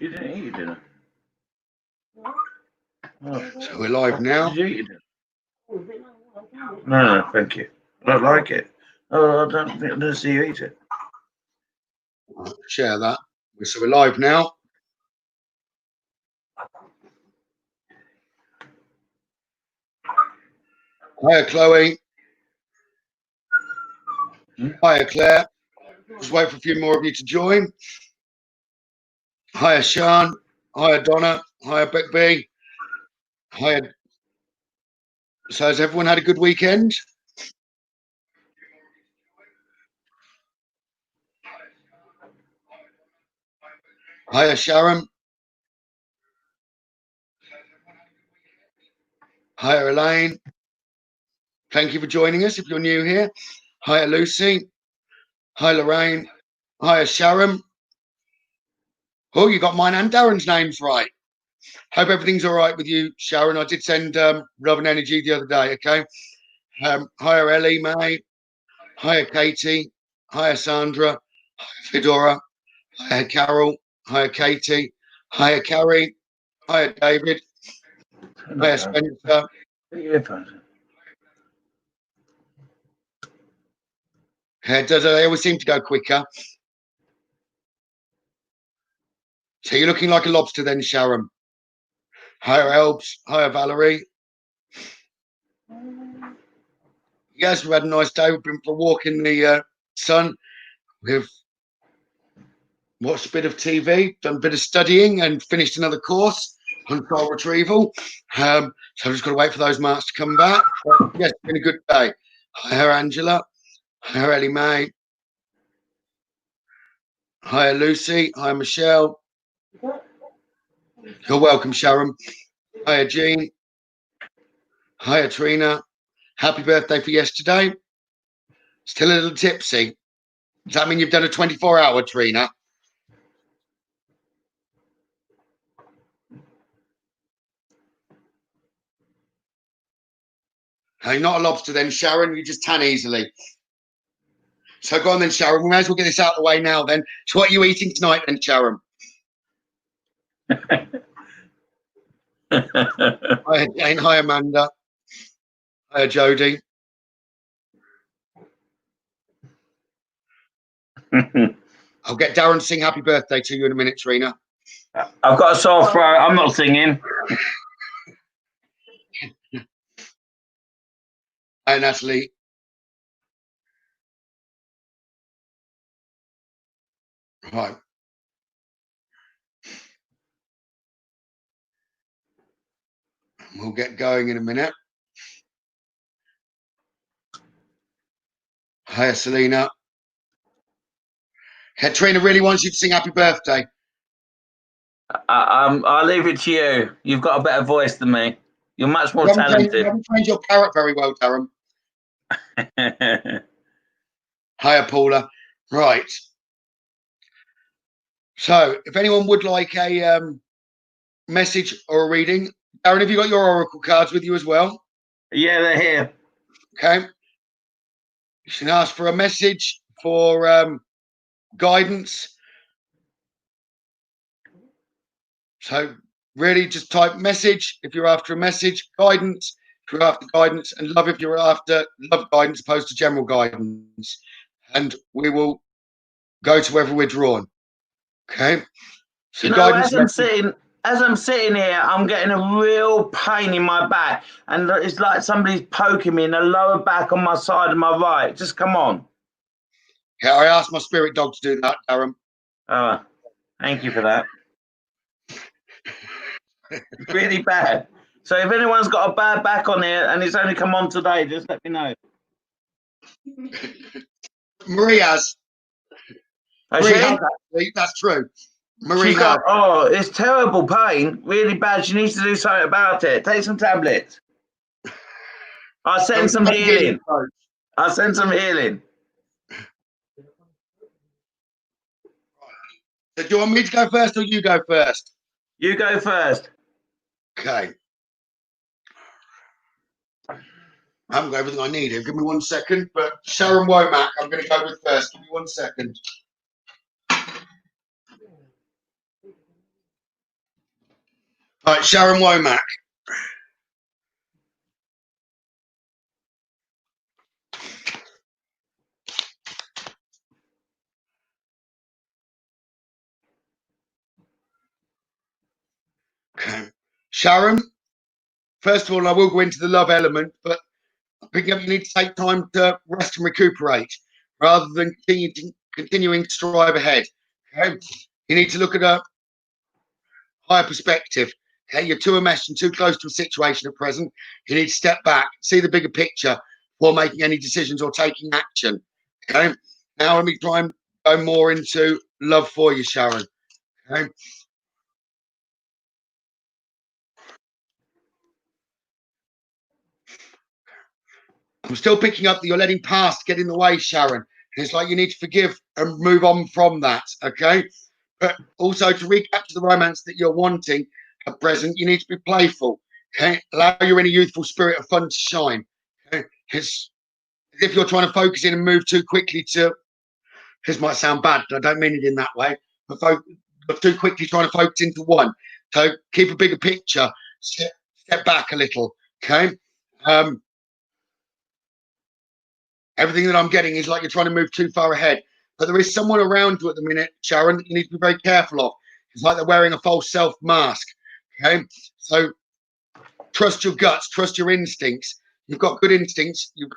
You didn't eat your dinner. Oh. So we're live now. Did you eat your dinner? No, thank you. I don't like it. Oh, I don't see you eat it. I'll share that. So we're live now. Hiya, Chloe. Hiya, Claire. Just wait for a few more of you to join. Hiya, Sean. Hiya, Donna. Hiya, Beck B. Hiya. So has everyone had a good weekend? Hiya, Sharon. Hiya, Elaine. Thank you for joining us if you're new here. Hiya, Lucy. Hi, Lorraine. Hiya, Sharon. Oh, you got mine and Darren's names right. Hope everything's all right with you, Sharon. I did send Love and Energy the other day, okay? Hiya, Ellie, May. Hiya, Katie. Hiya, Sandra. Hiya, Fedora. Hiya, Carol. Hiya, Katie. Hiya, Carrie. Hiya, David. Hiya, Spencer. They always seem to go quicker. So you're looking like a lobster then, Sharon. Hiya, Elbs. Hiya, Valerie. Yes, we've had a nice day. We've been for a walk in the sun. We've watched a bit of TV, done a bit of studying, and finished another course on file retrieval. So I've just got to wait for those marks to come back. But yes, it's been a good day. Hiya, Angela. Hiya, Ellie Mae. Hiya, Lucy. Hiya, Michelle. You're welcome, Sharon. Hiya, Jean. Hiya, Trina. Happy birthday for yesterday. Still a little tipsy. Does that mean you've done a 24-hour, Trina? You're not a lobster then, Sharon. You just tan easily. So go on then, Sharon. We may as well get this out of the way now then. So what are you eating tonight then, Sharon? Hi, Jane. Hi, Amanda. Hi, Jodie. I'll get Darren to sing happy birthday to you in a minute, Trina. I've got a sore throat. I'm not singing. Hi, Natalie. Right. We'll get going in a minute. Hi, Selena. Trina really wants you to sing happy birthday. I'll leave it to you. You've got a better voice than me. You're much more talented. You haven't trained your parrot very well, Darren. Hiya, Paula. Right. So, if anyone would like a message or a reading, Darren, have you got your oracle cards with you as well? Yeah, they're here. Okay. You can ask for a message, for guidance. So, really, just type message if you're after a message, guidance if you're after guidance, and love if you're after love guidance opposed to general guidance. And we will go to wherever we're drawn. Okay. So, you know, as I'm sitting here, I'm getting a real pain in my back, and it's like somebody's poking me in the lower back on my side of my right. Just come on. Yeah, I asked my spirit dog to do that, Darren. Oh, thank you for that. Really bad. So if anyone's got a bad back on here and it's only come on today, just let me know. Marie has. Marie has, actually. That's true. Marie has. Oh, it's terrible pain. Really bad. She needs to do something about it. Take some tablets. I'll send some healing. I'll send some healing. So do you want me to go first or you go first? You go first. Okay. I haven't got everything I need here. Give me 1 second. But Sharon Womack, I'm going to go with first. Give me 1 second. Right, Sharon Womack. Okay. Sharon, first of all, I will go into the love element, but picking up, you need to take time to rest and recuperate rather than continuing to strive ahead. Okay? You need to look at a higher perspective. Okay? You're too enmeshed and too close to a situation at present. You need to step back, see the bigger picture before making any decisions or taking action. Okay? Now let me try and go more into love for you, Sharon. Okay? I'm still picking up that you're letting past get in the way, Sharon. It's like you need to forgive and move on from that, okay? But also to recapture the romance that you're wanting at present, you need to be playful, okay? Allow your inner youthful spirit of fun to shine, okay? It's as if you're trying to focus in and move too quickly to, this might sound bad, I don't mean it in that way, but too quickly trying to focus into one. So keep a bigger picture, step back a little, okay? Everything that I'm getting is like you're trying to move too far ahead. But there is someone around you at the minute, Sharon, that you need to be very careful of. It's like they're wearing a false self mask. Okay. So trust your guts, trust your instincts. You've got good instincts, you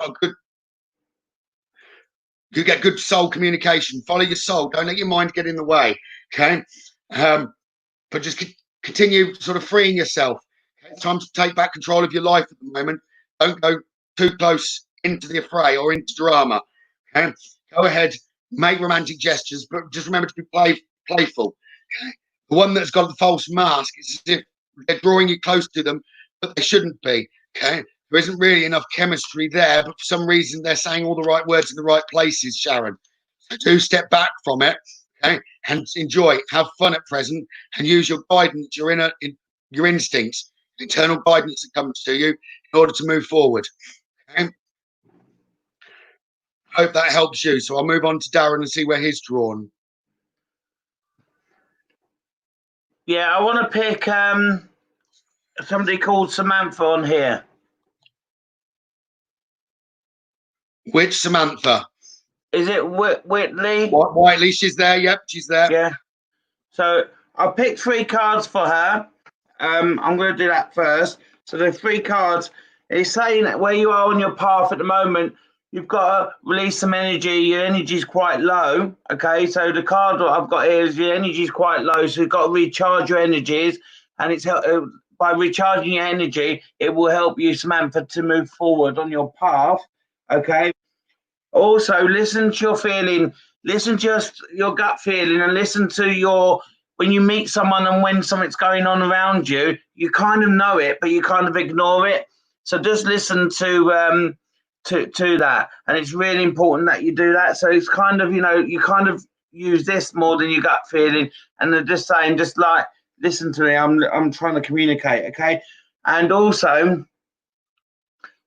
get good soul communication. Follow your soul. Don't let your mind get in the way. Okay. But just continue sort of freeing yourself. Okay? It's time to take back control of your life at the moment. Don't go too close into the affray or into drama. Okay? Go ahead, make romantic gestures, but just remember to be playful. Okay? The one that's got the false mask, it's as if they're drawing you close to them, but they shouldn't be. Okay? There isn't really enough chemistry there, but for some reason they're saying all the right words in the right places, Sharon. So do step back from it, okay, and enjoy, have fun at present, and use your guidance, your instincts, internal guidance that comes to you in order to move forward. Okay? Hope that helps you. So I'll move on to Darren and see where he's drawn. Yeah, I want to pick somebody called Samantha on here. Which Samantha? Is it Whitley? Whiteley, she's there. Yep, she's there. Yeah. So I'll pick 3 cards for her. I'm going to do that first. So the 3 cards. It's saying that where you are on your path at the moment, you've got to release some energy. Your energy is quite low. Okay, so the card that I've got here is your energy is quite low, so you've got to recharge your energies, and it's by recharging your energy, it will help you, Samantha, to move forward on your path. Okay. Also, listen to your feeling, listen to your gut feeling, and listen to when you meet someone and when something's going on around you, you kind of know it, but you kind of ignore it. So just listen to that, and it's really important that you do that. So it's kind of, you kind of use this more than your gut feeling, and they're just saying, just like, listen to me, I'm trying to communicate, okay? And also,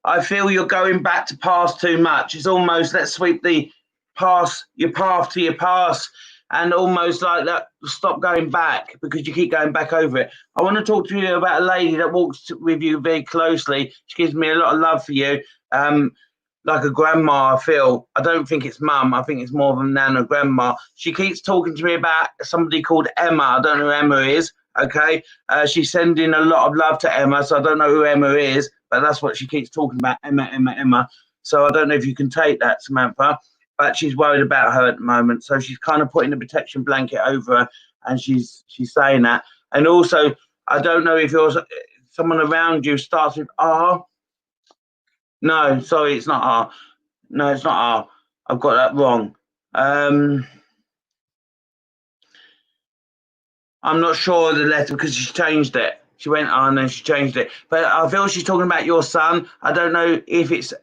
I feel you're going back to past too much. It's almost, let's sweep the past, your path to your past, and almost like that, stop going back because you keep going back over it. I want to talk to you about a lady that walks with you very closely. She gives me a lot of love for you, like a grandma, I feel. I don't think it's mum. I think it's more of a nana grandma. She keeps talking to me about somebody called Emma. I don't know who Emma is. Okay, she's sending a lot of love to Emma, so I don't know who Emma is, but that's what she keeps talking about, Emma. So I don't know if you can take that, Samantha, but she's worried about her at the moment, so she's kind of putting a protection blanket over her, and she's saying that. And also, I don't know if you're someone around you starts with R. No, sorry, it's not R. No, it's not R. I've got that wrong. I'm not sure of the letter because she changed it. She went on and she changed it. But I feel she's talking about your son. I don't know if it's...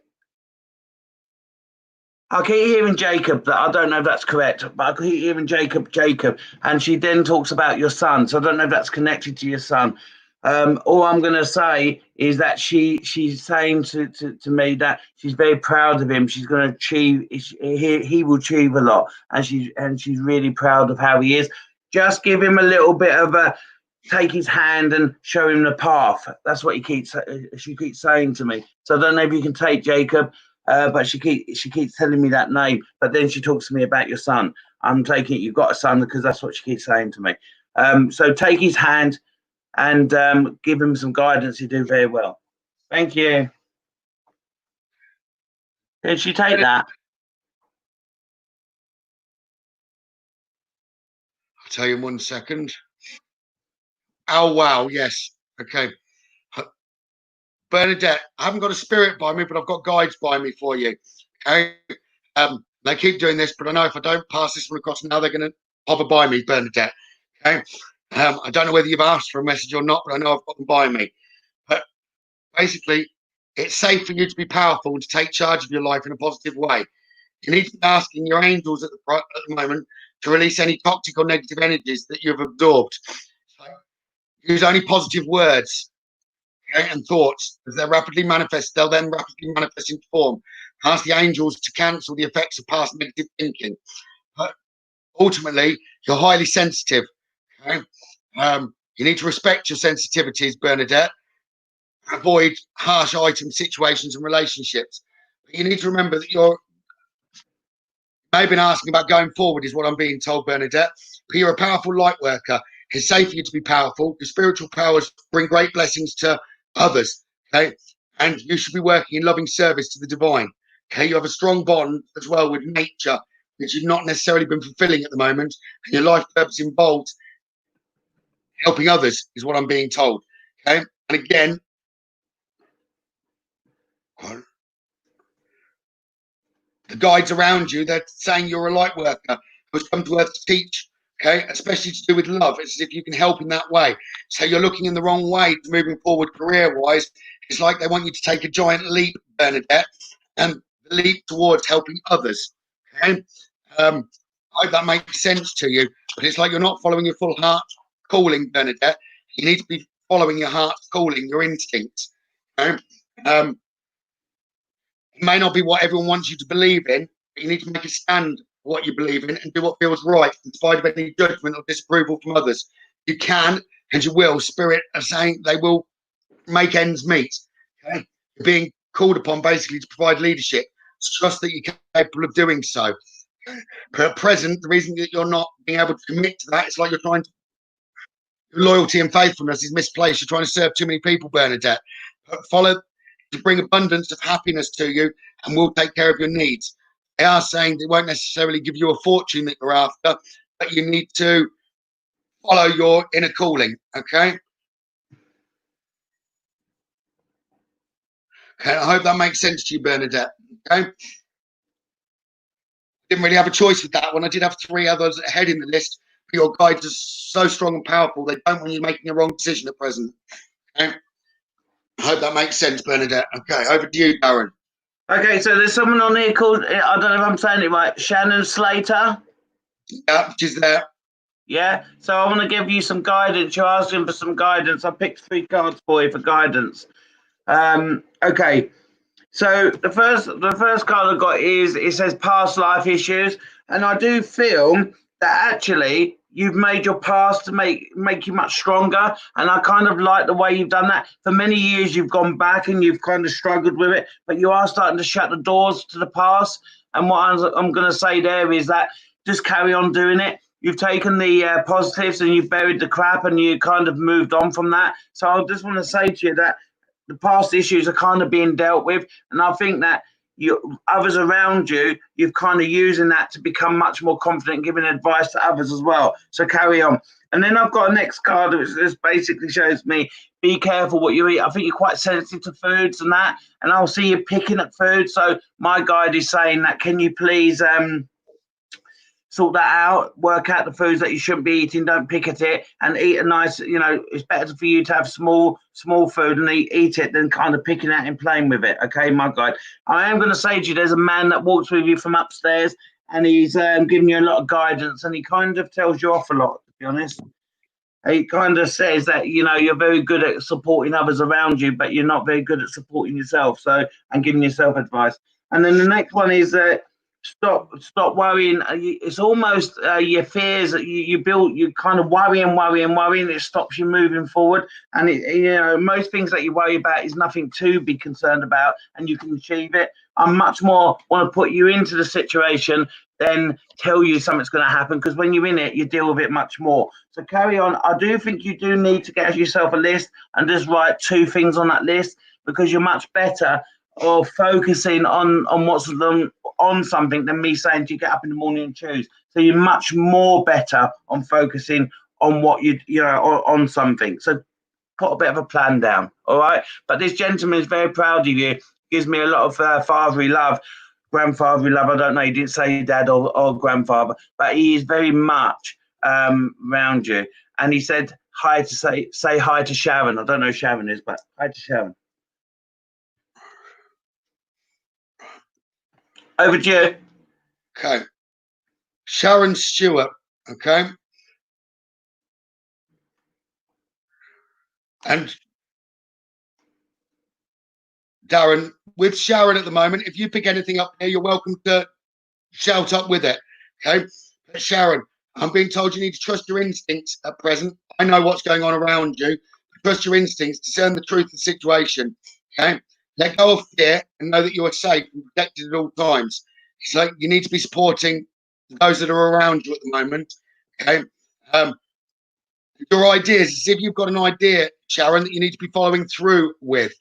I keep hearing Jacob. That I don't know if that's correct, but I keep hearing Jacob. And she then talks about your son. So I don't know if that's connected to your son. All I'm going to say is that she's saying to me that she's very proud of him. She's going to achieve... He will achieve a lot. And she's really proud of how he is. Just give him a little bit of a take his hand and show him the path. That's what she keeps saying to me. So I don't know if you can take Jacob, but she keeps telling me that name. But then she talks to me about your son. I'm taking it you've got a son because that's what she keeps saying to me. So take his hand and give him some guidance. You do very well. Thank you. Can she take that? I'll tell you in 1 second. Oh, wow. Yes. Okay. Bernadette, I haven't got a spirit by me, but I've got guides by me for you. Okay. They keep doing this, but I know if I don't pass this one across now, they're going to hover by me, Bernadette. Okay. I don't know whether you've asked for a message or not, but I know I've got them by me. But basically, it's safe for you to be powerful and to take charge of your life in a positive way. You need to be asking your angels at the moment to release any toxic or negative energies that you've absorbed. So use only positive words, okay, and thoughts. As they'll then rapidly manifest into form. Ask the angels to cancel the effects of past negative thinking. But ultimately, you're highly sensitive. Okay? You need to respect your sensitivities, Bernadette. Avoid harsh items, situations, and relationships. But you need to remember that you're maybe asking about going forward is what I'm being told, Bernadette. But you're a powerful light worker. It's safe for you to be powerful. Your spiritual powers bring great blessings to others. Okay, and you should be working in loving service to the divine. Okay, you have a strong bond as well with nature, which you've not necessarily been fulfilling at the moment. And your life purpose involves helping others, is what I'm being told. Okay, and again, the guides around you, they're saying you're a light worker who's come to earth to teach. Okay, especially to do with love. It's as if you can help in that way. So you're looking in the wrong way moving forward career-wise. It's like they want you to take a giant leap, Bernadette, and leap towards helping others. Okay, I hope that makes sense to you. But it's like you're not following your full heart calling, Bernadette. You need to be following your heart's calling, your instincts. Okay? It may not be what everyone wants you to believe in, but you need to make a stand for what you believe in and do what feels right in spite of any judgment or disapproval from others. You can and you will. Spirit are saying they will make ends meet. Okay? You're being called upon basically to provide leadership. Trust that you're capable of doing so. But at present, the reason that you're not being able to commit to that is like you're trying to. Loyalty and faithfulness is misplaced. You're trying to serve too many people, Bernadette. But follow to bring abundance of happiness to you, and we'll take care of your needs. They are saying they won't necessarily give you a fortune that you're after, but you need to follow your inner calling. Okay. Okay. I hope that makes sense to you, Bernadette. Okay. Didn't really have a choice with that one. I did have 3 others ahead in the list, but your guides are so strong and powerful. They don't want you making a wrong decision at present. Okay. I hope that makes sense, Bernadette. Okay. Over to you, Darren. Okay, so there's someone on here called, I don't know if I'm saying it right, Shannon Slater. Yeah, she's there. Yeah, so I want to give you some guidance. You're asking for some guidance. I picked 3 cards for you for guidance. Okay, so the first card I got is, it says past life issues, and I do feel that actually you've made your past to make you much stronger, and I kind of like the way you've done that. For many years you've gone back and you've kind of struggled with it, but you are starting to shut the doors to the past. And what I'm going to say there is that just carry on doing it. You've taken the positives and you've buried the crap, and you kind of moved on from that. So I just want to say to you that the past issues are kind of being dealt with, and I think that others around you, you've kind of using that to become much more confident, giving advice to others as well. So carry on. And then I've got a next card which just basically shows me, be careful what you eat. I think you're quite sensitive to foods and that, and I'll see you picking at food. So my guide is saying that, can you please sort that out, work out the foods that you shouldn't be eating, don't pick at it, and eat a nice, it's better for you to have small food and eat it than kind of picking at and playing with it. Okay, my guide. I am going to say to you, there's a man that walks with you from upstairs, and he's giving you a lot of guidance, and he kind of tells you off a lot, to be honest. He kind of says that, you're very good at supporting others around you, but you're not very good at supporting yourself, and giving yourself advice. And then the next one is stop worrying. It's almost your fears that you build. You kind of worry and worry and worry, and it stops you moving forward. And most things that you worry about is nothing to be concerned about, and you can achieve it. I much more want to put you into the situation than tell you something's going to happen, because when you're in it, you deal with it much more. So carry on. I do think you do need to get yourself a list and just write 2 things on that list, because you're much better or focusing on what's on something than me saying to you get up in the morning and choose. So you're much more better on focusing on what on something. So put a bit of a plan down, all right? But this gentleman is very proud of you. Gives me a lot of fatherly love, grandfatherly love. I don't know. He didn't say dad or grandfather, but he is very much around you. And he said hi to say hi to Sharon. I don't know who Sharon is, but hi to Sharon. Over to you. Okay. Sharon Stewart. Okay. And Darren, with Sharon at the moment, if you pick anything up here, you're welcome to shout up with it. Okay. But Sharon, I'm being told you need to trust your instincts at present. I know what's going on around you. Trust your instincts, discern the truth of the situation. Okay. Let go of fear and know that you are safe and protected at all times. So you need to be supporting those that are around you at the moment. Okay. Your ideas, as if you've got an idea, Sharon, that you need to be following through with.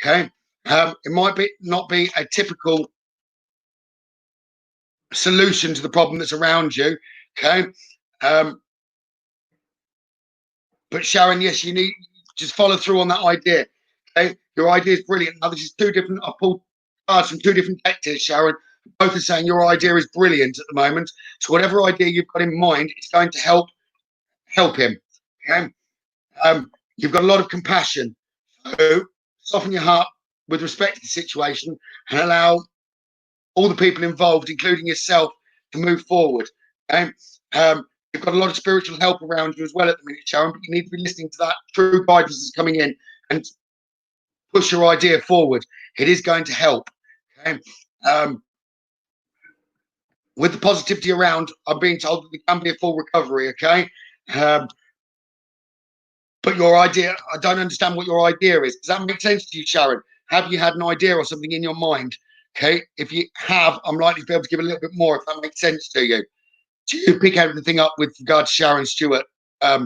Okay. It might not be a typical solution to the problem that's around you. Okay. But Sharon, yes, you need just follow through on that idea. Okay. Your idea is brilliant. Now, this is 2 different, I pulled cards from 2 different decks here, Sharon. Both are saying your idea is brilliant at the moment. So whatever idea you've got in mind, it's going to help him. Okay. You've got a lot of compassion. So soften your heart with respect to the situation and allow all the people involved, including yourself, to move forward. Okay? You've got a lot of spiritual help around you as well at the minute, Sharon, but you need to be listening to that true guidance that's coming in and push your idea forward. It is going to help. Okay? With the positivity around, I'm being told that there can be a full recovery. Okay. But your idea, I don't understand what your idea is. Does that make sense to you, Sharon? Have you had an idea or something in your mind? Okay. If you have, I'm likely to be able to give a little bit more if that makes sense to you. Do you pick everything up with regard to Sharon Stewart at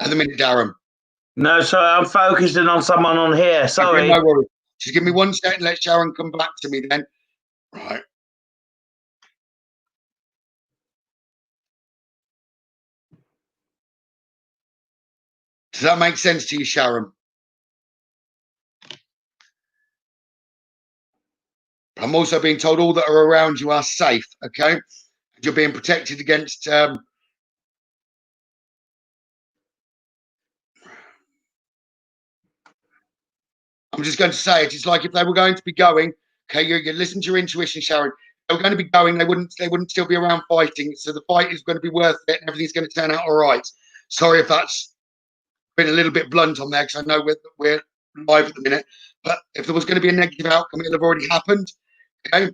the minute, Darren? No, sorry, I'm focusing on someone on here. Sorry. Okay, no worries. Just give me 1 second. Let Sharon come back to me then. Right. Does that make sense to you, Sharon? I'm also being told all that are around you are safe. Okay. You're being protected against I'm just going to say it. It's like if they were going to be going, okay, you listen to your intuition, Sharon. They were going to be going, they wouldn't still be around fighting. So the fight is going to be worth it and everything's going to turn out all right. Sorry if that's been a little bit blunt on there, because I know we're live at the minute. But if there was going to be a negative outcome, it'll have already happened. Okay.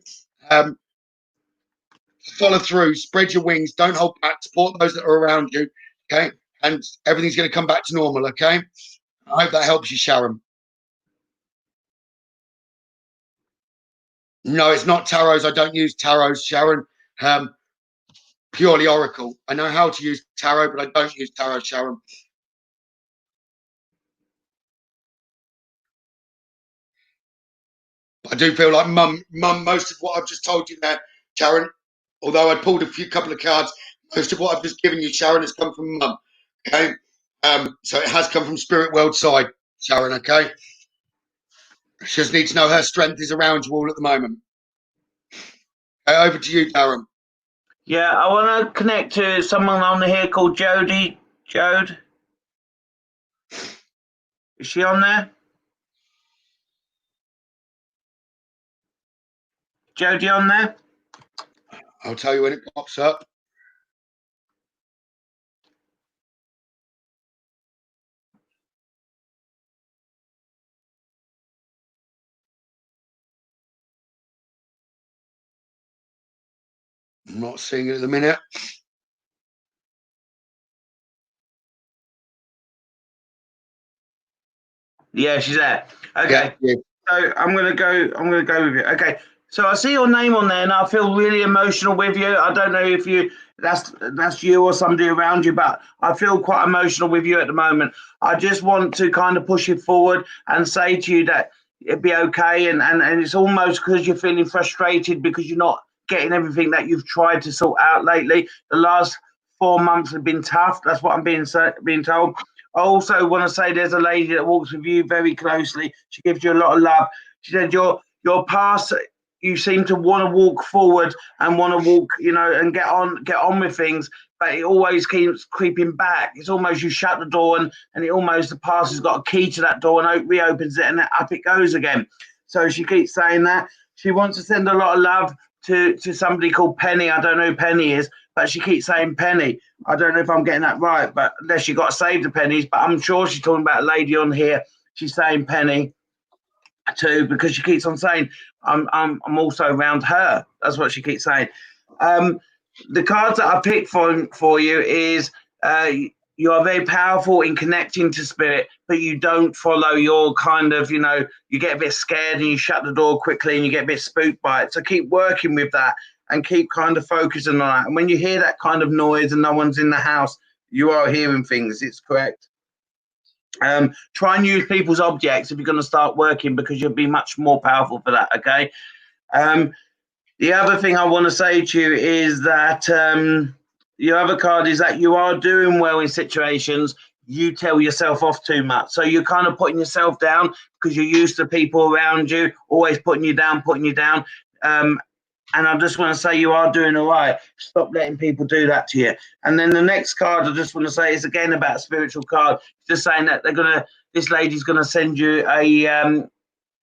Follow through, spread your wings, don't hold back, support those that are around you. Okay. And everything's going to come back to normal. Okay. I hope that helps you, Sharon. No, it's not tarots. I don't use tarots, Sharon. Purely oracle. I know how to use tarot, but I don't use tarot, Sharon. I do feel like mum, most of what I've just told you there, Sharon, although I pulled a couple of cards, most of what I've just given you, Sharon, has come from mum. Okay. So it has come from spirit world side, Sharon, okay? She just needs to know her strength is around you all at the moment. Okay, over to you, Darren. Yeah, I want to connect to someone on here called Jody. Jode? Is she on there? Jody on there? I'll tell you when it pops up. I'm not seeing it at the minute. Yeah, she's there. Okay. Yeah. So I'm gonna go with you. Okay. So I see your name on there, and I feel really emotional with you. I don't know if that's you or somebody around you, but I feel quite emotional with you at the moment. I just want to kind of push you forward and say to you that it'd be okay, and it's almost because you're feeling frustrated because you're not getting everything that you've tried to sort out lately. The last 4 months have been tough. That's what I'm being told. I also want to say there's a lady that walks with you very closely. She gives you a lot of love. She said your past, you seem to want to walk forward and want to walk, and get on with things, but it always keeps creeping back. It's almost you shut the door and it almost, the past has got a key to that door and reopens it and up it goes again. So she keeps saying that. She wants to send a lot of love to somebody called Penny. I don't know who Penny is, but she keeps saying Penny. I don't know if I'm getting that right, but unless you got to save the pennies, but I'm sure she's talking about a lady on here. She's saying Penny too, because she keeps on saying I'm also around her. That's what she keeps saying. The cards that I picked for you is you are very powerful in connecting to spirit, but you don't follow your kind of, you get a bit scared and you shut the door quickly and you get a bit spooked by it. So keep working with that and keep kind of focusing on that. And when you hear that kind of noise and no one's in the house, you are hearing things. It's correct. Try and use people's objects if you're going to start working, because you'll be much more powerful for that. Okay. The other thing I want to say to you is that your other card is that you are doing well in situations. You tell yourself off too much. So you're kind of putting yourself down because you're used to people around you always putting you down. And I just want to say you are doing all right. Stop letting people do that to you. And then the next card I just want to say is again about a spiritual card. Just saying that this lady's gonna send you a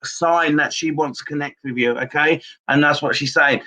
sign that she wants to connect with you. Okay, and that's what she's saying.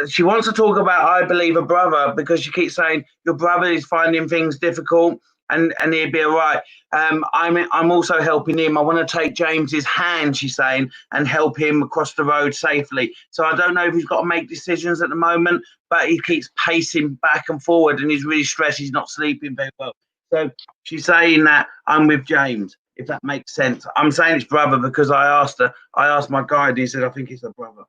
She wants to talk about, I believe, a brother, because she keeps saying your brother is finding things difficult and he'd be all right. I'm also helping him. I want to take James's hand, she's saying, and help him across the road safely. So I don't know if he's got to make decisions at the moment, but he keeps pacing back and forward and he's really stressed. He's not sleeping very well. So she's saying that I'm with James, if that makes sense. I'm saying it's brother because I asked my guide, he said, I think it's a brother.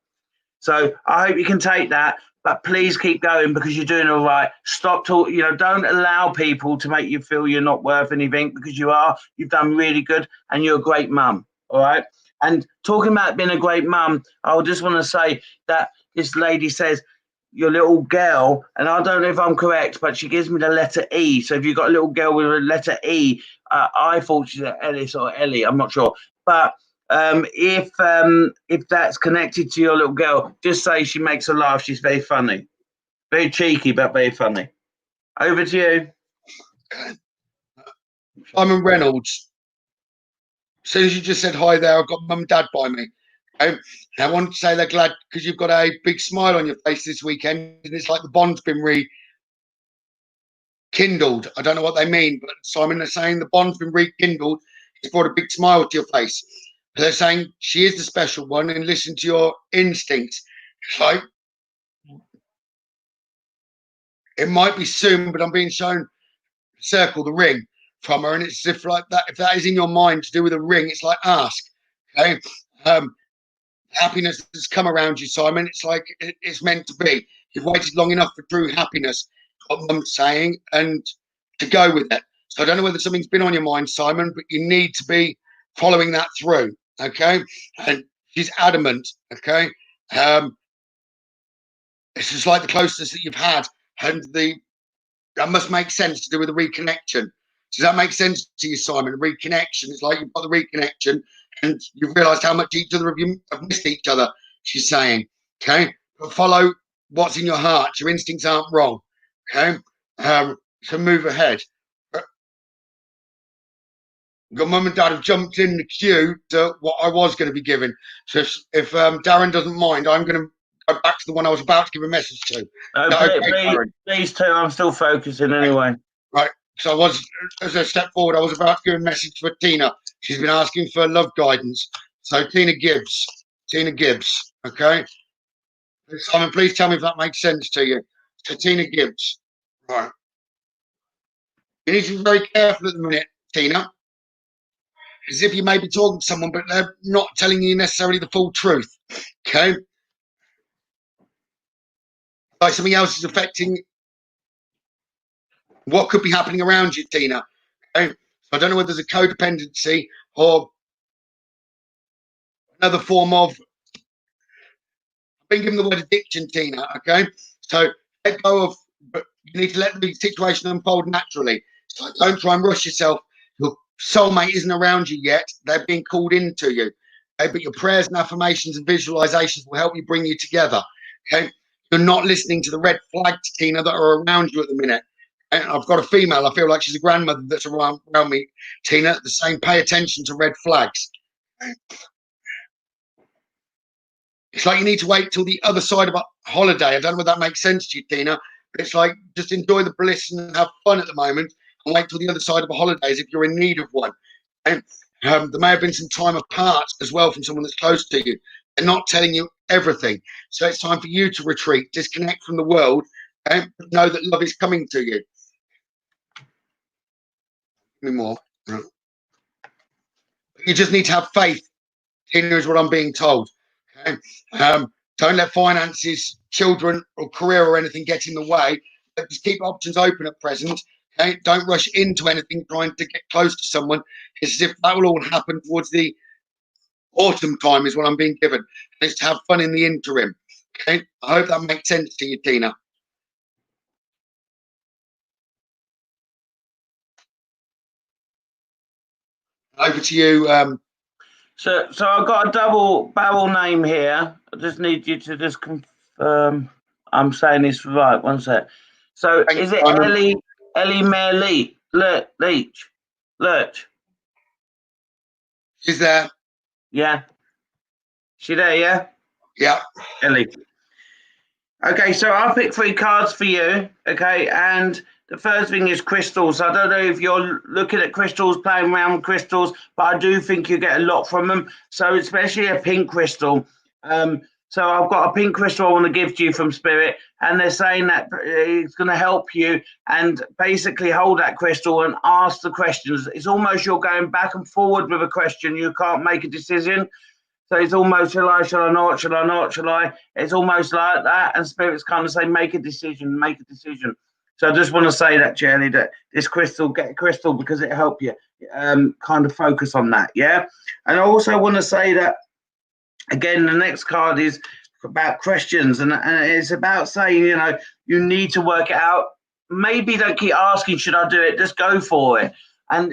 So I hope you can take that, but please keep going because you're doing all right. Stop talking, don't allow people to make you feel you're not worth anything, because you are. You've done really good and you're a great mum. All right. And talking about being a great mum, I just want to say that this lady says your little girl, and I don't know if I'm correct, but she gives me the letter E. So if you've got a little girl with a letter E, I thought she's Ellis or Ellie. I'm not sure. But if that's connected to your little girl, just say she makes her laugh. She's very funny, very cheeky, but very funny. Over to you. Simon Reynolds. As soon as you just said hi there, I've got mum and dad by me. Okay? I want to say they're glad because you've got a big smile on your face this weekend, and it's like the bond's been rekindled. I don't know what they mean, but Simon, they're saying the bond's been rekindled. It's brought a big smile to your face. They're saying she is the special one, and listen to your instincts. It's like, it might be soon, but I'm being shown circle the ring from her, and it's as if like that. If that is in your mind to do with a ring, it's like ask. Okay, happiness has come around you, Simon. It's like it's meant to be. You've waited long enough for true happiness. What Mum's saying, and to go with it. So I don't know whether something's been on your mind, Simon, but you need to be following that through. Okay, and she's adamant. Okay, it's just like the closeness that you've had, and that must make sense to do with the reconnection. Does that make sense to you, Simon? Reconnection. It's like you've got the reconnection, and you've realised how much each other of you have missed each other. She's saying, okay, but follow what's in your heart. Your instincts aren't wrong. Okay, so move ahead. Your mum and dad have jumped in the queue to what I was going to be giving. So if Darren doesn't mind, I'm going to go back to the one I was about to give a message to. Please too. I'm still focusing anyway. Right. So as I step forward, I was about to give a message for Tina. She's been asking for love guidance. So Tina Gibbs. Okay. Simon, please tell me if that makes sense to you. So Tina Gibbs. Right. You need to be very careful at the minute, Tina. As if you may be talking to someone, but they're not telling you necessarily the full truth. Okay? Like something else is affecting what could be happening around you, Tina. Okay? So I don't know whether there's a codependency or another form of, I've been given the word addiction, Tina. Okay? So let go of, but you need to let the situation unfold naturally. So don't try and rush yourself. Your soulmate isn't around you yet. They're being called into you. Okay? But your prayers and affirmations and visualizations will help you bring you together. Okay? You're not listening to the red flags, Tina, that are around you at the minute. And I've got a female. I feel like she's a grandmother that's around me, Tina. The same. Pay attention to red flags. It's like you need to wait till the other side of a holiday. I don't know whether that makes sense to you, Tina. But it's like just enjoy the bliss and have fun at the moment, and wait till the other side of a holiday as if you're in need of one. And there may have been some time apart as well from someone that's close to you. They're not telling you everything. So it's time for you to retreat, disconnect from the world, and know that love is coming to you. Give me more. You just need to have faith. Tina, is what I'm being told. Okay? Don't let finances, children, or career or anything get in the way. But just keep options open at present. Okay? Don't rush into anything trying to get close to someone. It's as if that will all happen towards the autumn time, is what I'm being given. And it's to have fun in the interim. Okay? I hope that makes sense to you, Tina. Over to you. So I've got a double barrel name here. I just need you to just confirm I'm saying this right. One sec. So Thanks, is it Simon. Ellie Mare Leach? Lurch? She's there. Yeah. She there, yeah? Yeah. Ellie. Okay, so I'll pick 3 cards for you. Okay, and the first thing is crystals. I don't know if you're looking at crystals, playing around with crystals, but I do think you get a lot from them. So especially a pink crystal. So I've got a pink crystal I want to give to you from Spirit, and they're saying that it's going to help you. And basically hold that crystal and ask the questions. It's almost you're going back and forward with a question. You can't make a decision. So it's almost, shall I not, shall I not, shall I? It's almost like that. And Spirit's kind of say, make a decision, make a decision. So I just want to say that, Jenny, that this crystal, get a crystal because it'll help you kind of focus on that, yeah? And I also want to say that, again, the next card is about questions. And it's about saying, you know, you need to work it out. Maybe don't keep asking, should I do it? Just go for it. And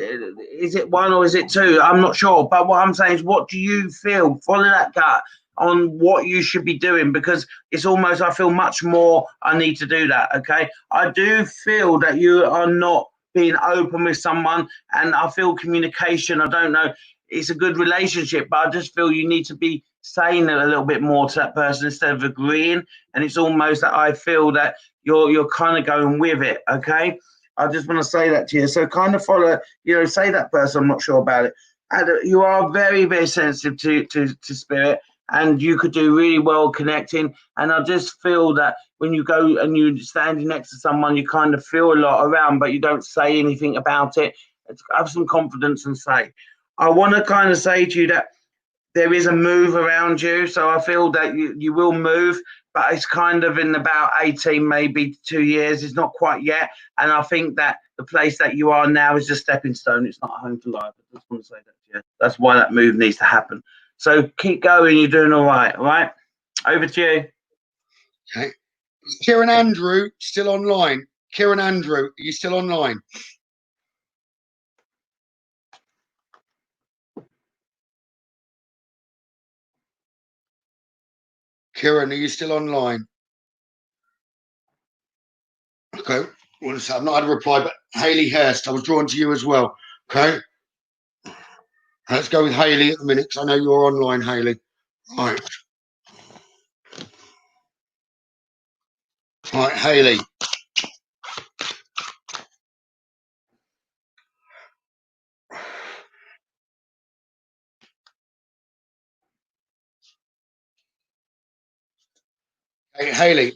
is it 1 or is it 2? I'm not sure. But what I'm saying is, what do you feel? Follow that gut on what you should be doing, because it's almost, I feel much more I need to do that. Okay. I do feel that you are not being open with someone, and I feel communication. I don't know. It's a good relationship, but I just feel you need to be saying it a little bit more to that person instead of agreeing. And it's almost that I feel that you're kind of going with it. Okay. I just want to say that to you. So kind of follow, you know, say that person, I'm not sure about it. And you are very, very sensitive to Spirit, and you could do really well connecting. And I just feel that when you go and you're standing next to someone, you kind of feel a lot around, but you don't say anything about it. Have some confidence and say. I want to kind of say to you that there is a move around you. So I feel that you will move, but it's kind of in about 18, maybe 2 years. It's not quite yet. And I think that the place that you are now is a stepping stone. It's not a home for life. I just want to say that to you. That's why that move needs to happen. So keep going. You're doing all right. All right. Over to you. Okay. Kieran Andrew still online. Kieran Andrew, are you still online? Kieran, are you still online? Okay. Well, I've not had a reply, but Haley Hurst, I was drawn to you as well. Okay. Let's go with Haley at the minute, because I know you're online, Haley. Right. Right, Haley. Hey, Haley,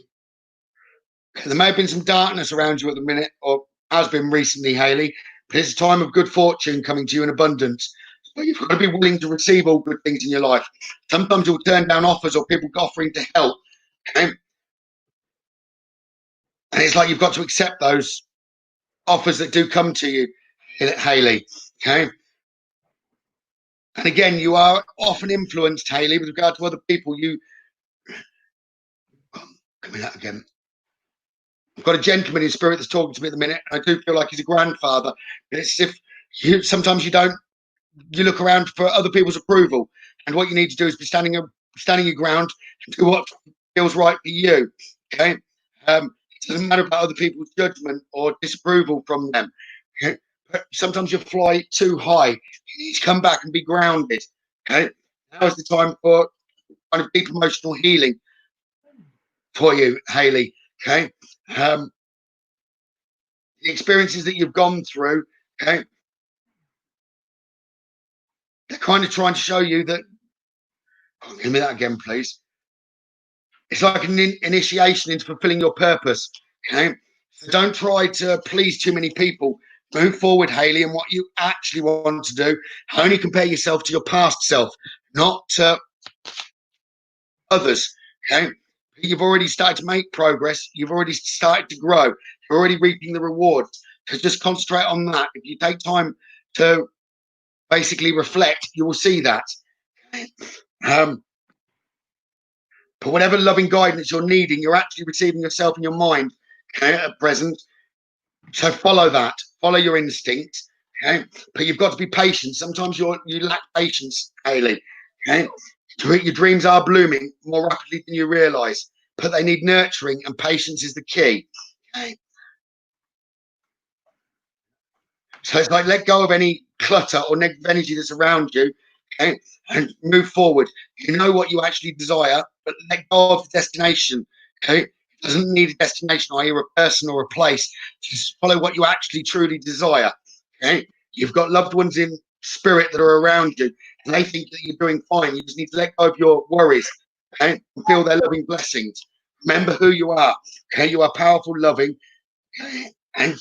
there may have been some darkness around you at the minute, or has been recently, Haley, but it's a time of good fortune coming to you in abundance. But you've got to be willing to receive all good things in your life. Sometimes you'll turn down offers or people offering to help. Okay? And it's like you've got to accept those offers that do come to you, Haley. Okay? And again, you are often influenced, Haley, with regard to other people. Give me that again. I've got a gentleman in spirit that's talking to me at the minute. I do feel like he's a grandfather. But it's as if sometimes you look around for other people's approval. And what you need to do is be standing your ground and do what feels right for you. Okay? It doesn't matter about other people's judgment or disapproval from them. Okay? But sometimes you fly too high. You need to come back and be grounded. Okay? Now is the time for kind of deep emotional healing for you, Haley. Okay? The experiences that you've gone through, okay, they're kind of trying to show you that. Oh, give me that again, please. It's like an initiation into fulfilling your purpose. Okay, so don't try to please too many people. Move forward, Haley, and what you actually want to do. Only compare yourself to your past self, not to others. Okay, you've already started to make progress. You've already started to grow. You're already reaping the rewards. So just concentrate on that. If you take time to basically reflect, you will see that. But whatever loving guidance you're needing, you're actually receiving yourself in your mind, okay, at present. So follow that. Follow your instinct. Okay. But you've got to be patient. Sometimes you lack patience, Haley. Okay. Your dreams are blooming more rapidly than you realize, but they need nurturing, and patience is the key. Okay. So it's like let go of any clutter or negative energy that's around you, okay, and move forward. You know what you actually desire, but let go of the destination. Okay. It doesn't need a destination, either a person or a place. Just follow what you actually truly desire. Okay. You've got loved ones in spirit that are around you, and they think that you're doing fine. You just need to let go of your worries, okay, and feel their loving blessings. Remember who you are. Okay. You are powerful, loving, okay? And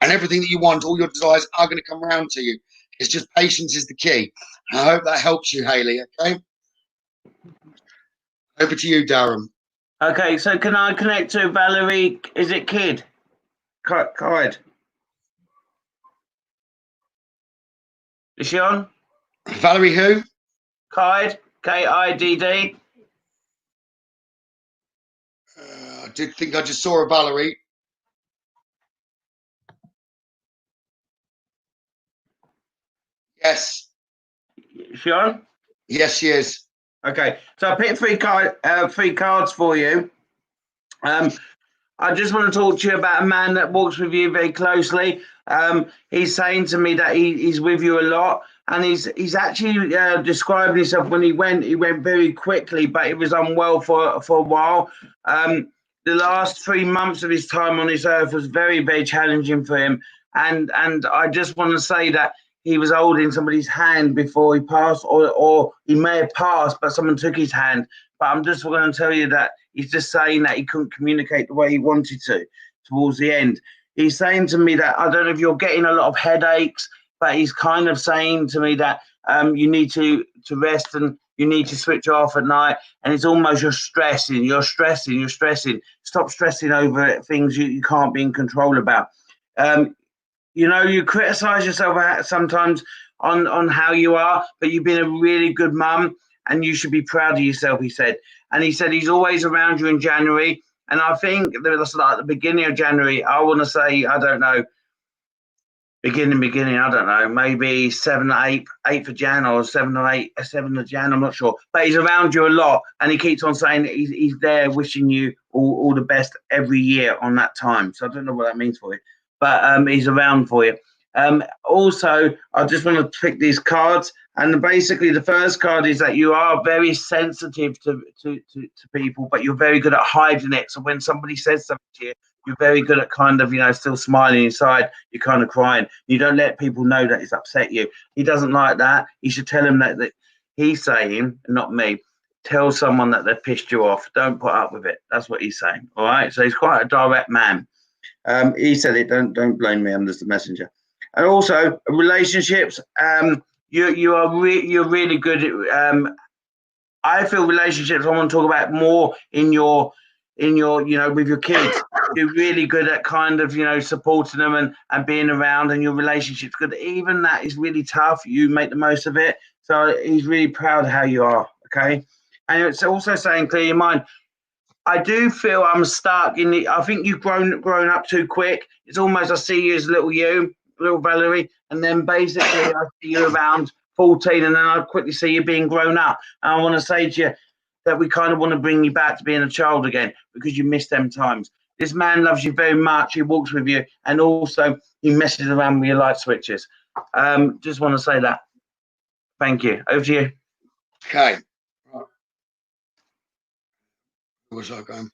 everything that you want, all your desires are going to come around to you. It's just patience is the key. I hope that helps you, Haley. Okay. Over to you, Darren. Okay, so can I connect to Valerie? Is it Kid? Kide. Is she on? Valerie who? Kide. Kidd. I did think I just saw a Valerie. Yes. Is she on? Yes, she is. Okay, so I picked three cards for you. I just want to talk to you about a man that walks with you very closely. He's saying to me that he's with you a lot, and he's actually describing himself. When he went very quickly, but he was unwell for a while. The last 3 months of his time on this earth was very, very challenging for him, and I just want to say that he was holding somebody's hand before he passed, or he may have passed, but someone took his hand. But I'm just going to tell you that he's just saying that he couldn't communicate the way he wanted to towards the end. He's saying to me that, I don't know if you're getting a lot of headaches, but he's kind of saying to me that you need to rest and you need to switch off at night. And it's almost you're stressing. Stop stressing over things you can't be in control about. You criticize yourself sometimes on how you are, but you've been a really good mum and you should be proud of yourself, he said. And he said he's always around you in January. And I think that's like the beginning of January. I want to say, I don't know, beginning, I don't know, maybe 7 or 8th of Jan or 7 of Jan, I'm not sure. But he's around you a lot. And he keeps on saying that he's there wishing you all the best every year on that time. So I don't know what that means for you. But he's around for you. Also, I just want to pick these cards, and basically the first card is that you are very sensitive to people, but you're very good at hiding it. So when somebody says something to you, you're very good at kind of, still smiling inside. You're kind of crying. You don't let people know that it's upset you. He doesn't like that. You should tell him that he's saying, not me, tell someone that they've pissed you off. Don't put up with it. That's what he's saying. All right. So he's quite a direct man. He said it. Don't blame me. I'm just the messenger. And also relationships. You're really good at. I feel relationships. I want to talk about more in your with your kids. You're really good at kind of supporting them and being around, and your relationship's good. Even that is really tough. You make the most of it. So he's really proud of how you are. Okay. And it's also saying clear your mind. I do feel I'm stuck in the. I think you've grown up too quick. It's almost I see you as little Valerie, and then basically I see you around 14, and then I quickly see you being grown up. And I want to say to you that we kind of want to bring you back to being a child again because you missed them times. This man loves you very much. He walks with you, and also he messes around with your light switches. Just want to say that. Thank you. Over to you. Okay. Where was I going?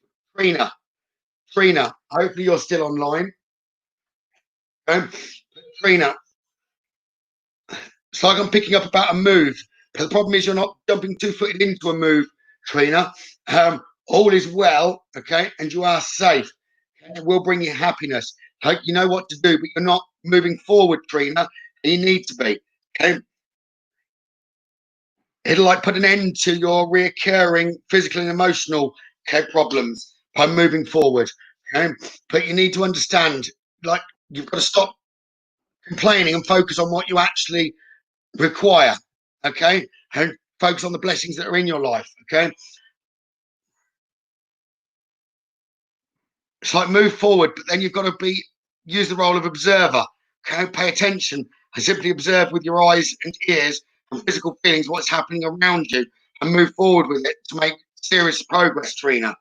Trina, hopefully you're still online. Trina, it's like I'm picking up about a move. But the problem is you're not jumping 2 foot into a move, Trina. All is well, okay, and you are safe. Okay? It will bring you happiness. Okay? You know what to do, but you're not moving forward, Trina. And you need to be. Okay. It'll like put an end to your reoccurring physical and emotional problems by moving forward. Okay, but you need to understand, like, you've got to stop complaining and focus on what you actually require. Okay, and focus on the blessings that are in your life. Okay, it's like move forward, but then you've got to use the role of observer. Okay, pay attention and simply observe with your eyes and ears and physical feelings what's happening around you and move forward with it to make serious progress, Trina.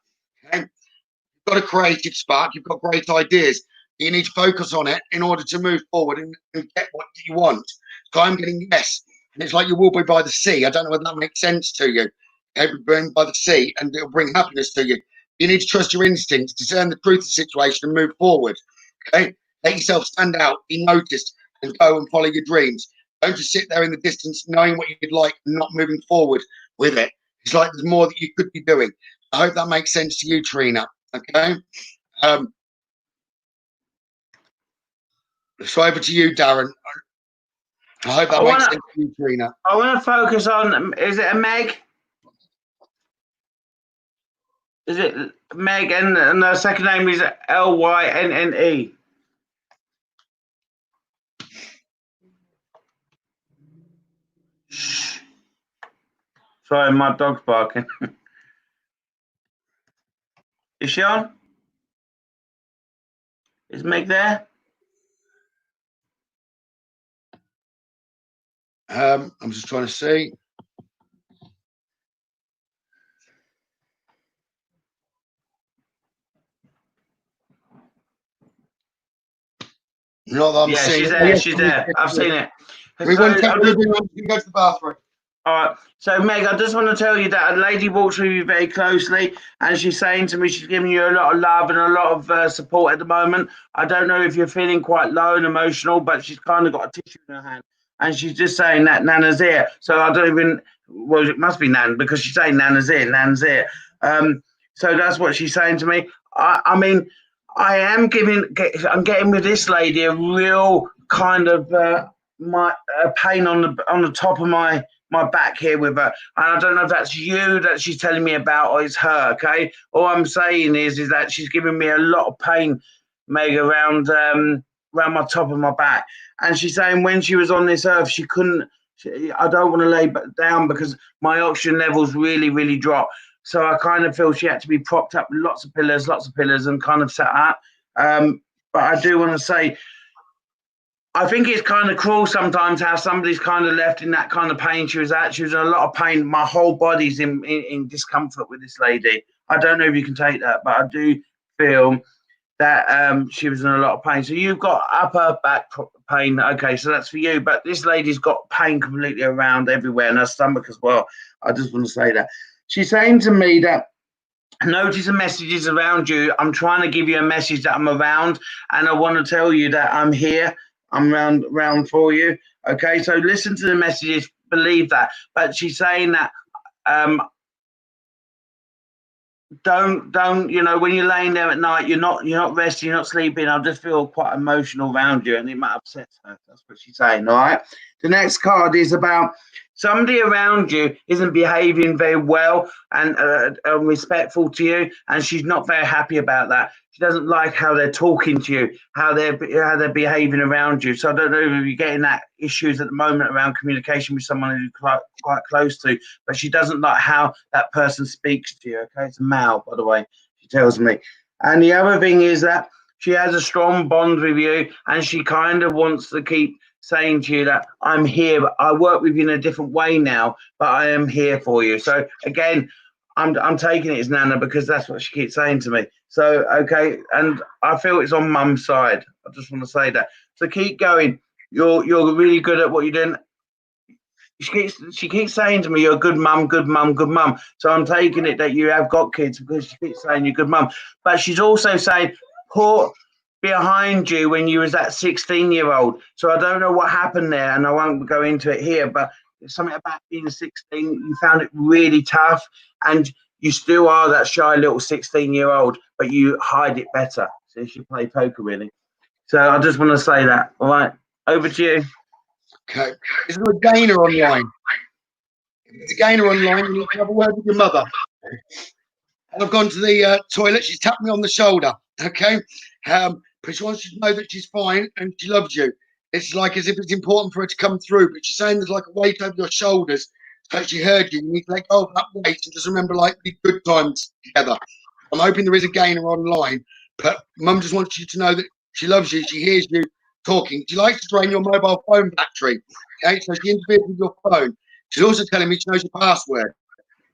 Okay, you've got a creative spark, you've got great ideas. You need to focus on it in order to move forward and get what you want. So I'm getting yes, and it's like you will be by the sea. I don't know whether that makes sense to you. Okay, by the sea, and it'll bring happiness to you. You need to trust your instincts, discern the truth of the situation, and move forward. Okay, let yourself stand out, be noticed, and go and follow your dreams. Don't just sit there in the distance knowing what you'd like and not moving forward with it. It's like there's more that you could be doing. I hope that makes sense to you, Trina. Okay. So over to you, Darren. I hope that makes sense to you, Trina. I want to focus on, is it a Meg? Is it Meg and the second name is Lynne? Shh. Sorry, my dog's barking. Is she on? Is Meg there? I'm just trying to see. Not that I'm seeing. She's there. She's there. I've seen it. We won't take everything on. You can go to the bathroom. All right. So, Meg, I just want to tell you that a lady walks with you very closely, and she's saying to me she's giving you a lot of love and a lot of support at the moment. I don't know if you're feeling quite low and emotional, but she's kind of got a tissue in her hand, and she's just saying that Nana's here. So I don't even. Well, it must be Nan because she's saying Nana's here. Nan's here. So that's what she's saying to me. I mean, I am I'm getting with this lady a real kind of pain on the top of my back here with her, and I don't know if that's you that she's telling me about or it's her. Okay, all I'm saying is that she's giving me a lot of pain, Meg, around my top of my back, and she's saying when she was on this earth she couldn't. I don't want to lay down because my oxygen levels really drop. So I kind of feel she had to be propped up with lots of pillars and kind of sat up. But I do want to say, I think it's kind of cruel sometimes how somebody's kind of left in that kind of pain she was at. She was in a lot of pain. My whole body's in discomfort with this lady. I don't know if you can take that, but I do feel that she was in a lot of pain. So you've got upper back pain. Okay, so that's for you. But this lady's got pain completely around everywhere in her stomach as well. I just want to say that. She's saying to me that notice the messages around you. I'm trying to give you a message that I'm around, and I want to tell you that I'm here. I'm round for you. Okay, so listen to the messages, believe that. But she's saying that don't, you know, when you're laying there at night, you're not resting, you're not sleeping. I just feel quite emotional around you, and it might upset her. That's what she's saying. All right. The next card is about somebody around you isn't behaving very well and respectful to you, and she's not very happy about that. She doesn't like how they're talking to you, how they're behaving around you. So I don't know if you're getting that issues at the moment around communication with someone who's quite close to, but she doesn't like how that person speaks to you. Okay, it's a male, by the way, she tells me. And the other thing is that she has a strong bond with you, and she kind of wants to keep saying to you that I'm here, but I work with you in a different way now, but I am here for you. So again, I'm taking it as Nana because that's what she keeps saying to me. So okay, and I feel it's on Mum's side. I just want to say that. So keep going. You're really good at what you're doing. She keeps saying to me, "You're a good mum, good mum, good mum." So I'm taking it that you have got kids because she keeps saying you're a good mum. But she's also saying, "Put behind you when you was that 16-year-old." So I don't know what happened there, and I won't go into it here. But there's something about being 16. You found it really tough, and you still are that shy little 16-year-old, but you hide it better since you play poker, really. So I just want to say that. All right, over to you. Okay. Is there a gainer online? If there's a gainer online, you need to have a word with your mother. And I've gone to the toilet. She's tapped me on the shoulder. Okay. But she wants you to know that she's fine and she loves you. It's like as if it's important for her to come through, but she's saying there's like a weight over your shoulders. So she heard you. You need to let go of that weight and just remember like the good times together. I'm hoping there is a gainer online, but Mum just wants you to know that she loves you. She hears you talking. She likes to drain your mobile phone battery. Okay, so she interferes with your phone. She's also telling me she knows your password.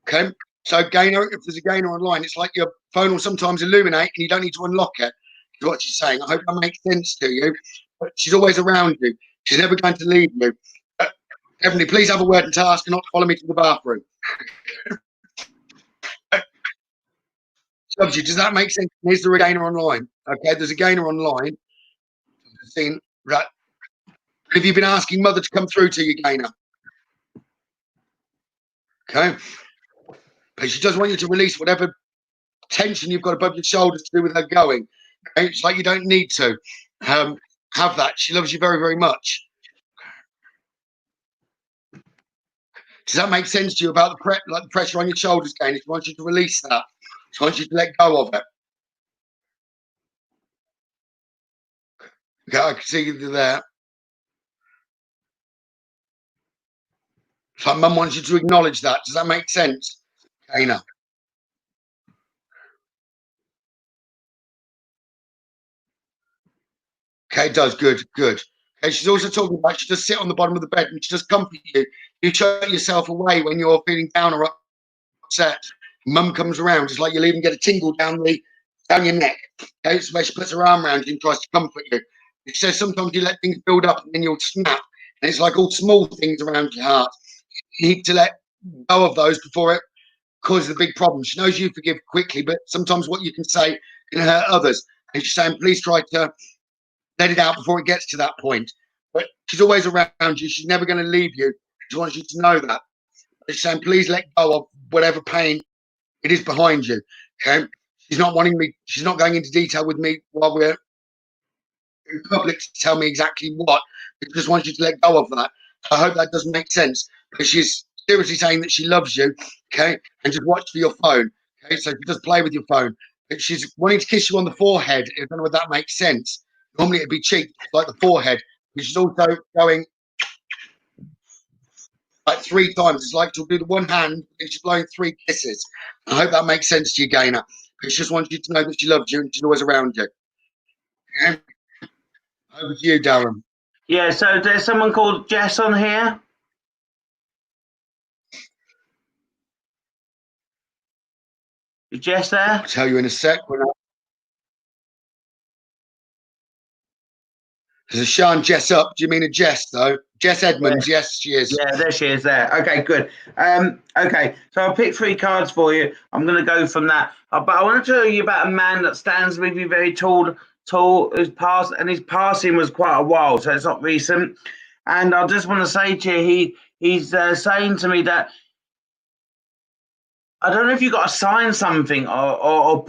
Okay, so gainer, if there's a gainer online, it's like your phone will sometimes illuminate and you don't need to unlock it. Is what she's saying. I hope that makes sense to you. But she's always around you. She's never going to leave you. Definitely, please have a word and ask her not to follow me to the bathroom. Loves you. Does that make sense? Is there a gainer online? Okay, there's a gainer online. Seen right. Have you been asking Mother to come through to you, gainer? Okay. But she does want you to release whatever tension you've got above your shoulders to do with her going. Okay? It's like you don't need to have that. She loves you very, very much. Does that make sense to you about the pressure on your shoulders, gainer? She wants you to release that. She wants you to let go of it. Okay, I can see you there. So Mum wants you to acknowledge that. Does that make sense, Gainer? Okay, it does. Good, good. Okay, she's also talking about she just sit on the bottom of the bed and she just comfort you. You shut yourself away when you're feeling down or upset. Mum comes around, it's like you'll even get a tingle down your neck. Okay, so where she puts her arm around you and tries to comfort you. She says sometimes you let things build up and then you'll snap. And it's like all small things around your heart. You need to let go of those before it causes a big problem. She knows you forgive quickly, but sometimes what you can say can hurt others. And she's saying, please try to let it out before it gets to that point. But she's always around you. She's never going to leave you. She wants you to know that. She's saying, please let go of whatever pain it is behind you. Okay. She's not going into detail with me while we're in public to tell me exactly what. She just wants you to let go of that. I hope that doesn't make sense. Because she's seriously saying that she loves you, okay, and just watch for your phone. Okay, so she does play with your phone. But she's wanting to kiss you on the forehead. I don't know whether that makes sense. Normally it'd be cheek, like the forehead. But she's also going like 3 times. It's like she'll do the one hand and she's blowing 3 kisses. I hope that makes sense to you, Gainer. But she just wants you to know that she loves you and she's always around you. Okay? Over to you, Darren. Yeah, so there's someone called Jess on here. Is Jess there? I'll tell you in a sec. There's a Sean Jess up. Do you mean a Jess, though? Jess Edmonds. Yeah. Yes, she is. Yeah, there she is there. Okay, good. Okay, so I'll pick 3 cards for you. I'm going to go from that. But I want to tell you about a man that stands with you, very tall, who's passed, and his passing was quite a while, so it's not recent. And I just want to say to you, he's saying to me that I don't know if you got to sign something or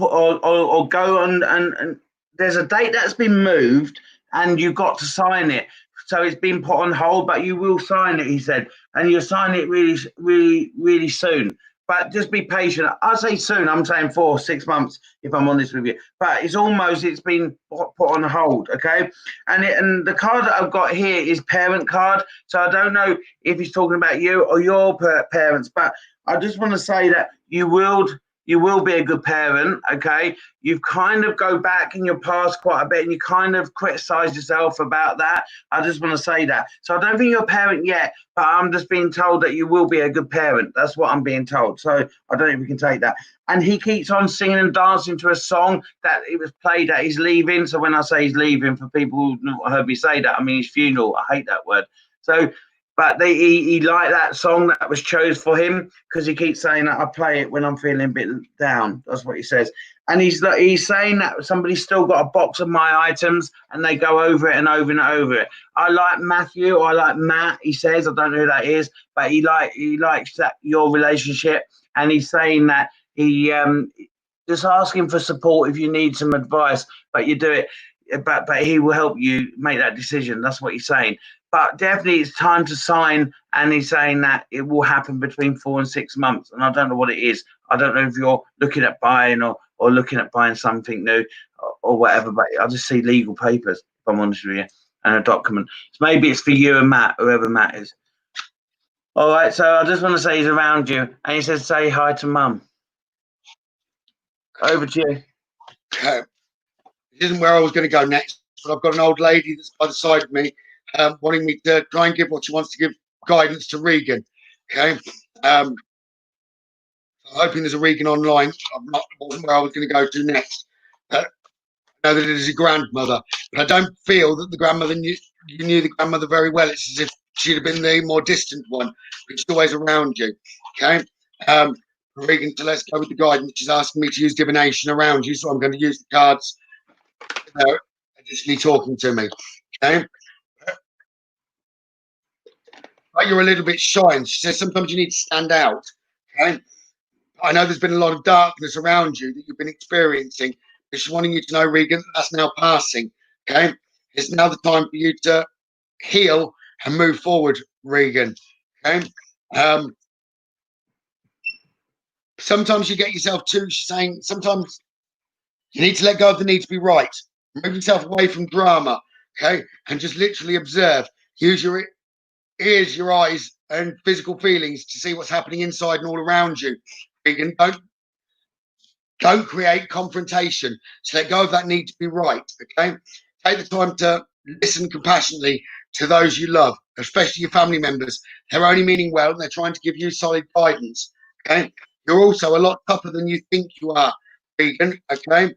go on and there's a date that's been moved and you've got to sign it. So it's been put on hold, but you will sign it, he said, and you'll sign it really soon. But just be patient. I say soon. I'm saying 4 6 months, if I'm honest with you. But it's been put on hold, okay? And the card that I've got here is parent card. So I don't know if he's talking about you or your parents, but I just want to say that you will be a good parent, okay? You've kind of go back in your past quite a bit and you kind of criticize yourself about that. I just want to say that. So I don't think you're a parent yet, but I'm just being told that you will be a good parent. That's what I'm being told. So I don't know if you can take that. And he keeps on singing and dancing to a song that it was played at his leaving. So when I say he's leaving, for people who've not heard me say that, I mean his funeral. I hate that word. So but he liked that song that was chose for him because he keeps saying that I play it when I'm feeling a bit down. That's what he says. And he's saying that somebody's still got a box of my items and they go over it and over and over it. I like Matthew. I like Matt. He says, I don't know who that is, but he likes that your relationship. And he's saying that he just asking for support if you need some advice, but you do it. But he will help you make that decision. That's what he's saying. But definitely it's time to sign, and he's saying that it will happen between 4 and 6 months, and I don't know what it is. I don't know if you're looking at buying or looking at buying something new or whatever, but I just see legal papers, if I'm honest with you, and a document. So maybe it's for you and Matt, whoever Matt is. All right, so I just want to say he's around you, and he says say hi to Mum. Over to you. This isn't where I was going to go next, but I've got an old lady that's by the side of me, wanting me to try and give what she wants to give guidance to Regan. Okay. I'm hoping there's a Regan online. Wasn't where I was going to go to next. I know that it is a grandmother, but I don't feel that the grandmother you knew the grandmother very well. It's as if she'd have been the more distant one, but she's always around you. Okay. Regan, so let's go with the guidance. She's asking me to use divination around you, so I'm going to use the cards. Additionally talking to me. Okay. But you're a little bit shy, and she says sometimes you need to stand out. Okay. I know there's been a lot of darkness around you that you've been experiencing, but she's wanting you to know, Regan, that's now passing. Okay. It's now the time for you to heal and move forward, Regan. Okay. Sometimes you get yourself too, she's saying sometimes you need to let go of the need to be right. Move yourself away from drama, okay? And just literally observe. Use your ears, your eyes, and physical feelings to see what's happening inside and all around you. Regan, don't create confrontation. So let go of that need to be right, okay? Take the time to listen compassionately to those you love, especially your family members. They're only meaning well, and they're trying to give you solid guidance, okay? You're also a lot tougher than you think you are, Regan, okay?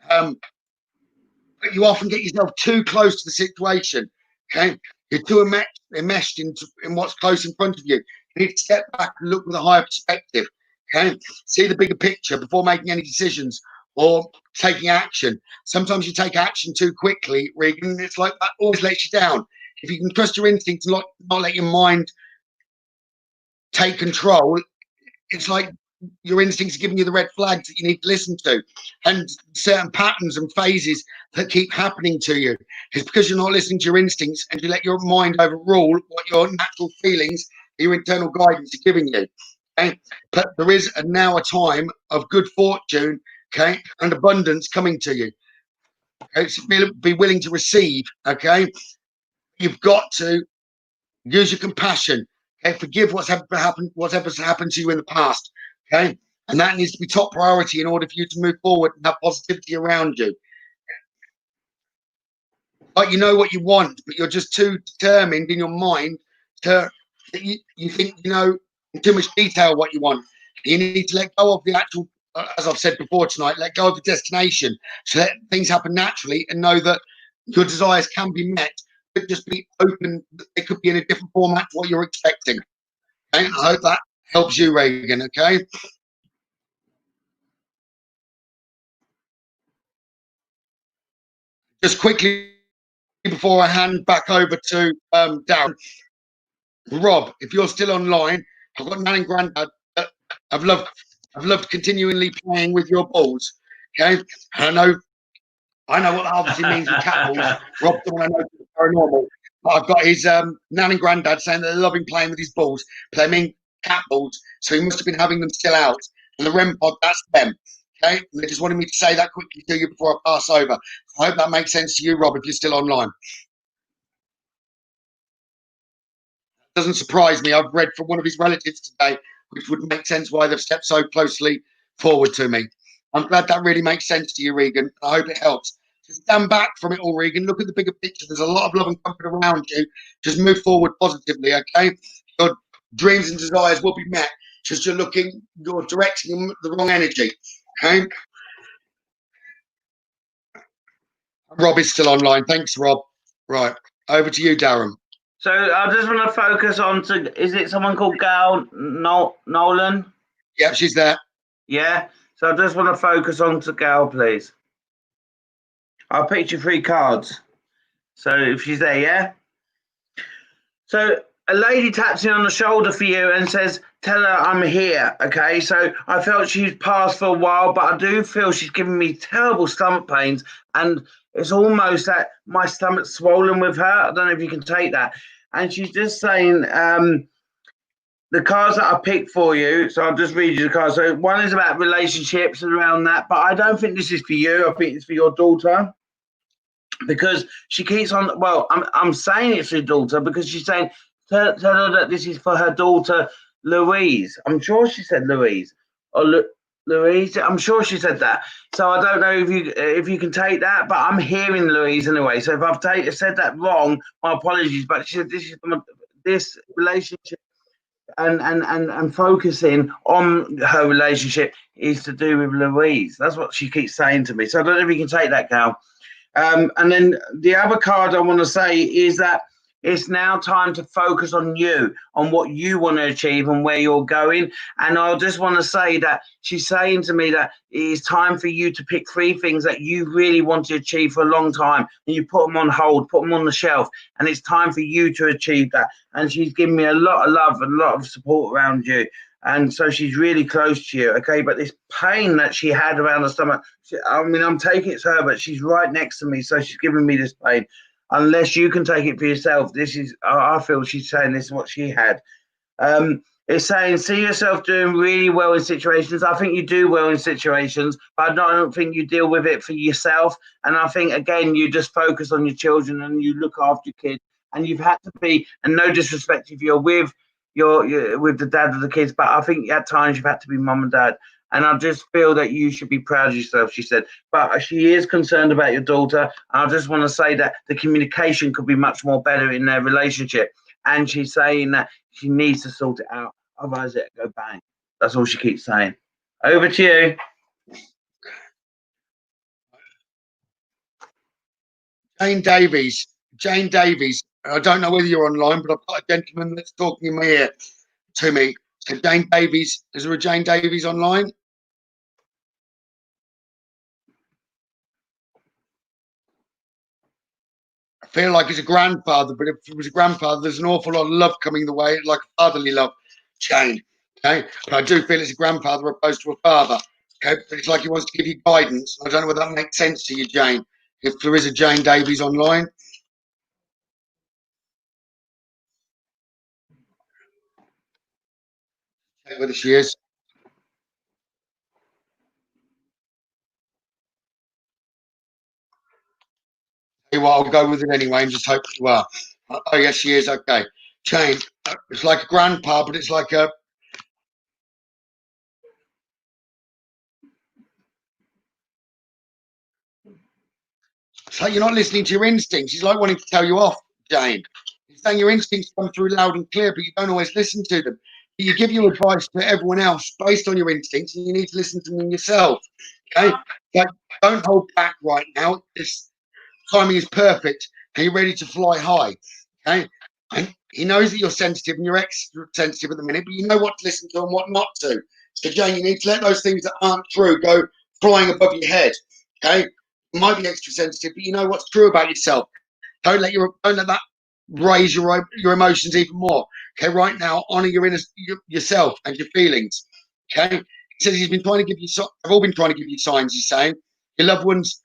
But you often get yourself too close to the situation, okay? You're too enmeshed in what's close in front of you. You need to step back and look with a higher perspective, okay? See the bigger picture before making any decisions or taking action. Sometimes you take action too quickly, Regan, it's like that always lets you down. If you can trust your instincts and not let your mind take control, it's like your instincts are giving you the red flags that you need to listen to, and certain patterns and phases that keep happening to you. It's because you're not listening to your instincts and you let your mind overrule what your natural feelings, your internal guidance are giving you. Okay, but there is now a time of good fortune, okay, and abundance coming to you. Okay, so be willing to receive. Okay, you've got to use your compassion. Okay, forgive whatever's happened to you in the past. Okay, and that needs to be top priority in order for you to move forward and have positivity around you. Like you know what you want, but you're just too determined in your mind to you think you know in too much detail what you want. You need to let go of the actual, as I've said before tonight, let go of the destination, so let things happen naturally, and know that your desires can be met. But just be open. It could be in a different format to what you're expecting. Okay? I hope that helps you, Regan. Okay. Just quickly before I hand back over to Darren, Rob, if you're still online, I've got Nan and Grandad. I've loved I've loved continually playing with your balls. Okay, and I know what that obviously means with cat balls. Rob, the one I know is paranormal. But I've got his nan and granddad saying that they're loving playing with his balls. But they mean cat balls, so he must have been having them still out. And the REM pod, that's them. Okay, and they just wanted me to say that quickly to you before I pass over. I hope that makes sense to you, Rob, if you're still online. Doesn't surprise me. I've read from one of his relatives today, which would make sense why they've stepped so closely forward to me. I'm glad that really makes sense to you, Regan. I hope it helps. Just stand back from it all, Regan. Look at the bigger picture. There's a lot of love and comfort around you. Just move forward positively, okay? Your dreams and desires will be met. Just you're directing the wrong energy, okay? Rob is still online. Thanks, Rob. Right, over to you, Darren. So I just want to focus on is it someone called Gail Nolan? Yep, she's there. Yeah. So I just want to focus on to Gail, please. I'll pick you 3 cards. So if she's there, yeah. So a lady taps me on the shoulder for you and says, "Tell her I'm here." Okay. So I felt she's passed for a while, but I do feel she's giving me terrible stomach pains, and it's almost that my stomach's swollen with her. I don't know if you can take that. And she's just saying, the cards that I picked for you, so I'll just read you the cards. So one is about relationships and around that, but I don't think this is for you. I think it's for your daughter, because she keeps on. Well, I'm saying it's for your daughter because she's saying tell her that this is for her daughter Louise. I'm sure she said Louise or Louise. I'm sure she said that. So I don't know if you can take that, but I'm hearing Louise anyway. So if I've said that wrong, my apologies. But she said this relationship and focusing on her relationship is to do with Louise. That's what she keeps saying to me. So I don't know if you can take that, Cal. And then the other card I want to say is that it's now time to focus on you, on what you want to achieve and where you're going. And I just want to say that she's saying to me that it is time for you to pick 3 things that you really want to achieve for a long time, and you put them on hold, put them on the shelf, and it's time for you to achieve that. And she's given me a lot of love and a lot of support around you. And so she's really close to you, okay? But this pain that she had around the stomach, I'm taking it to her, but she's right next to me, so she's giving me this pain. Unless you can take it for yourself, I feel she's saying this is what she had. It's saying, see yourself doing really well in situations. I think you do well in situations, but I don't think you deal with it for yourself. And I think, again, you just focus on your children and you look after your kids. And you've had to be, and no disrespect if you're with with the dad of the kids, but I think at times you've had to be mum and dad. And I just feel that you should be proud of yourself, she said. But she is concerned about your daughter. I just want to say that the communication could be much more better in their relationship. And she's saying that she needs to sort it out. Otherwise, it'll go bang. That's all she keeps saying. Over to you. Jane Davies. I don't know whether you're online, but I've got a gentleman that's talking in my ear to me. So Jane Davies, is there a Jane Davies online? I feel like it's a grandfather, but if it was a grandfather, there's an awful lot of love coming the way, like fatherly love, Jane. Okay, but I do feel it's a grandfather opposed to a father. Okay, but it's like he wants to give you guidance. I don't know whether that makes sense to you, Jane. If there is a Jane Davies online. Whether she is. Well, I'll go with it anyway and just hope you are. Oh, yes, she is. Okay. Jane, it's like a grandpa, but it's like a. It's like you're not listening to your instincts. She's like wanting to tell you off, Jane. He's saying your instincts come through loud and clear, but you don't always listen to them. You give your advice to everyone else based on your instincts, and you need to listen to them yourself. Okay? Like, don't hold back right now. This timing is perfect, and you're ready to fly high. Okay? And he knows that you're sensitive and you're extra sensitive at the minute, but you know what to listen to and what not to. So, Jane, you need to let those things that aren't true go flying above your head. Okay? You might be extra sensitive, but you know what's true about yourself. Don't let that raise your emotions even more. Okay, right now, honor your inner yourself and your feelings. Okay, He says he's been trying to give you, I've all been trying to give you signs, he's saying. Your loved ones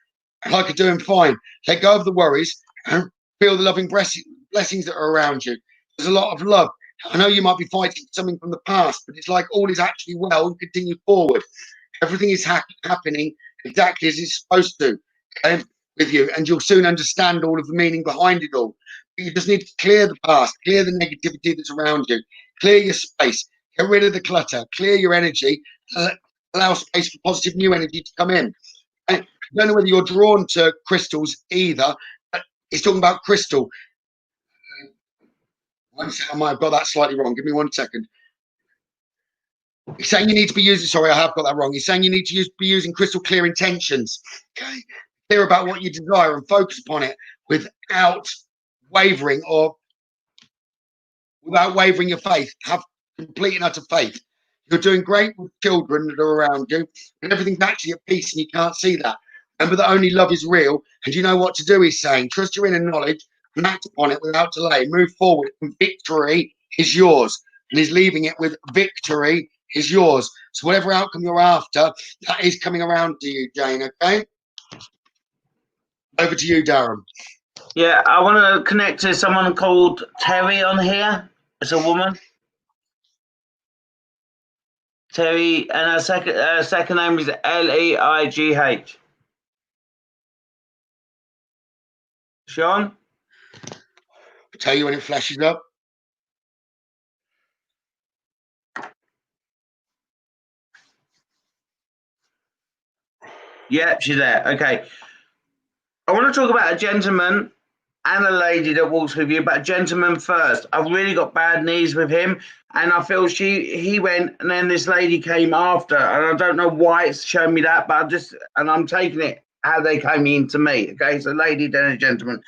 like are doing fine. Let go of the worries and feel the loving blessings that are around you. There's a lot of love. I know you might be fighting something from the past, but it's like all is actually well and continue forward. Everything is happening exactly as it's supposed to with you, and you'll soon understand all of the meaning behind it all. But you just need to clear the past, clear the negativity that's around you, clear your space, get rid of the clutter, clear your energy, allow space for positive new energy to come in. And I don't know whether you're drawn to crystals either, but he's talking about crystal. One second, I might have got that slightly wrong. Give me 1 second. He's saying you need to be using, sorry, I have got that wrong. He's saying you need to be using crystal clear intentions. Okay? Clear about what you desire and focus upon it without wavering your faith. Have complete and utter faith. You're doing great with children that are around you, and everything's actually at peace, and you can't see that. Remember that only love is real, and you know what to do, he's saying. Trust your inner knowledge and act upon it without delay. Move forward, and victory is yours. And he's leaving it with victory is yours. So whatever outcome you're after, that is coming around to you, Jane, okay? Over to you, Darren. Yeah, I want to connect to someone called Terry on here. It's a woman. Terry, and her second name is Leigh. Sean? I'll tell you when it flashes up. Yeah, she's there. Okay. I want to talk about a gentleman and a lady that walks with you, but a gentleman first. I've really got bad knees with him, and I feel he went, and then this lady came after, and I don't know why it's showing me that, but I'm taking it how they came into me. Okay, so lady, then a gentleman.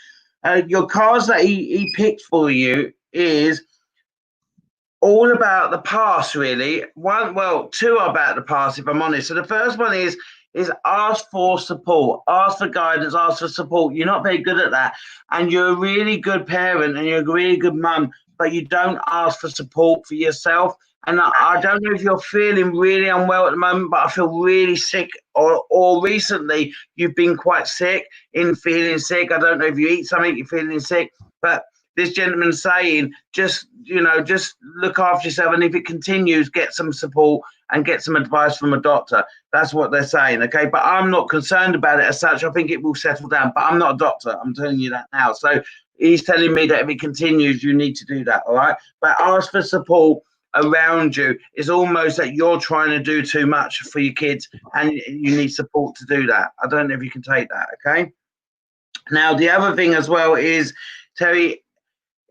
Your cards that he picked for you is all about the past, really. Two are about the past, if I'm honest. So the first one is ask for support, ask for guidance, ask for support. You're not very good at that, and you're a really good parent and you're a really good mum, but you don't ask for support for yourself. And I don't know if you're feeling really unwell at the moment, but I feel really sick, or recently you've been quite sick in feeling sick. I don't know if you eat something, you're feeling sick, but this gentleman's saying, just look after yourself, and if it continues, get some support and get some advice from a doctor. That's what they're saying, okay? But I'm not concerned about it as such. I think it will settle down, but I'm not a doctor. I'm telling you that now. So he's telling me that if it continues, you need to do that, all right? But ask for support around you. It's almost that you're trying to do too much for your kids, and you need support to do that. I don't know if you can take that, okay? Now, the other thing as well is, Terry,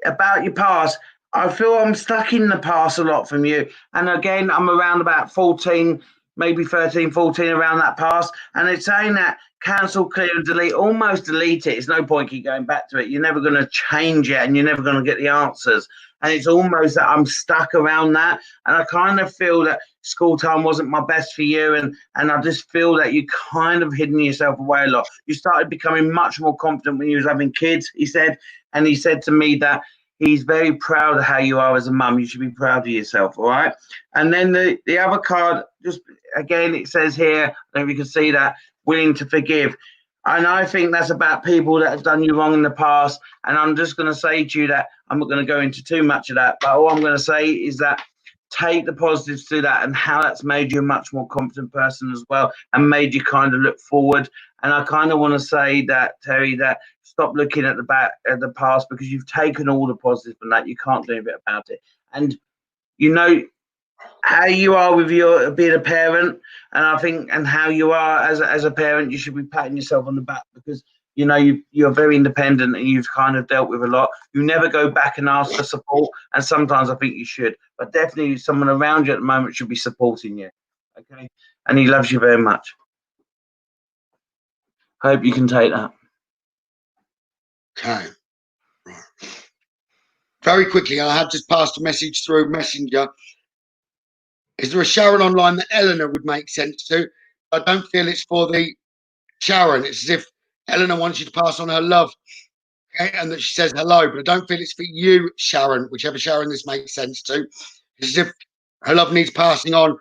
about your past, I feel I'm stuck in the past a lot from you. And again, I'm around about 14, maybe 13, 14, around that past. And it's saying that cancel, clear, and delete, almost delete it. It's no point keep going back to it. You're never going to change it, and you're never going to get the answers. And it's almost that I'm stuck around that. And I kind of feel that school time wasn't my best for you. And I just feel that you kind of hidden yourself away a lot. You started becoming much more confident when you was having kids, he said. And he said to me that he's very proud of how you are as a mum. You should be proud of yourself, all right? And then the other card, just again, it says here, I don't know if you can see that, willing to forgive. And I think that's about people that have done you wrong in the past. And I'm just going to say to you that I'm not going to go into too much of that, but all I'm going to say is that take the positives to that and how that's made you a much more confident person as well, and made you kind of look forward. And I kind of want to say that, Terry, that stop looking at the past, because you've taken all the positives from that. You can't do a bit about it. And you know how you are with your being a parent, and I think, and how you are as a parent, you should be patting yourself on the back, because you know you're very independent and you've kind of dealt with a lot. You never go back and ask for support, and sometimes I think you should, but definitely someone around you at the moment should be supporting you, okay? And he loves you very much. Hope you can take that. Okay. Right. Very quickly, I have just passed a message through Messenger. Is there a Sharon online that Eleanor would make sense to? I don't feel it's for the Sharon. It's as if Eleanor wants you to pass on her love, okay? And that she says hello, but I don't feel it's for you, Sharon, whichever Sharon this makes sense to. It's as if her love needs passing on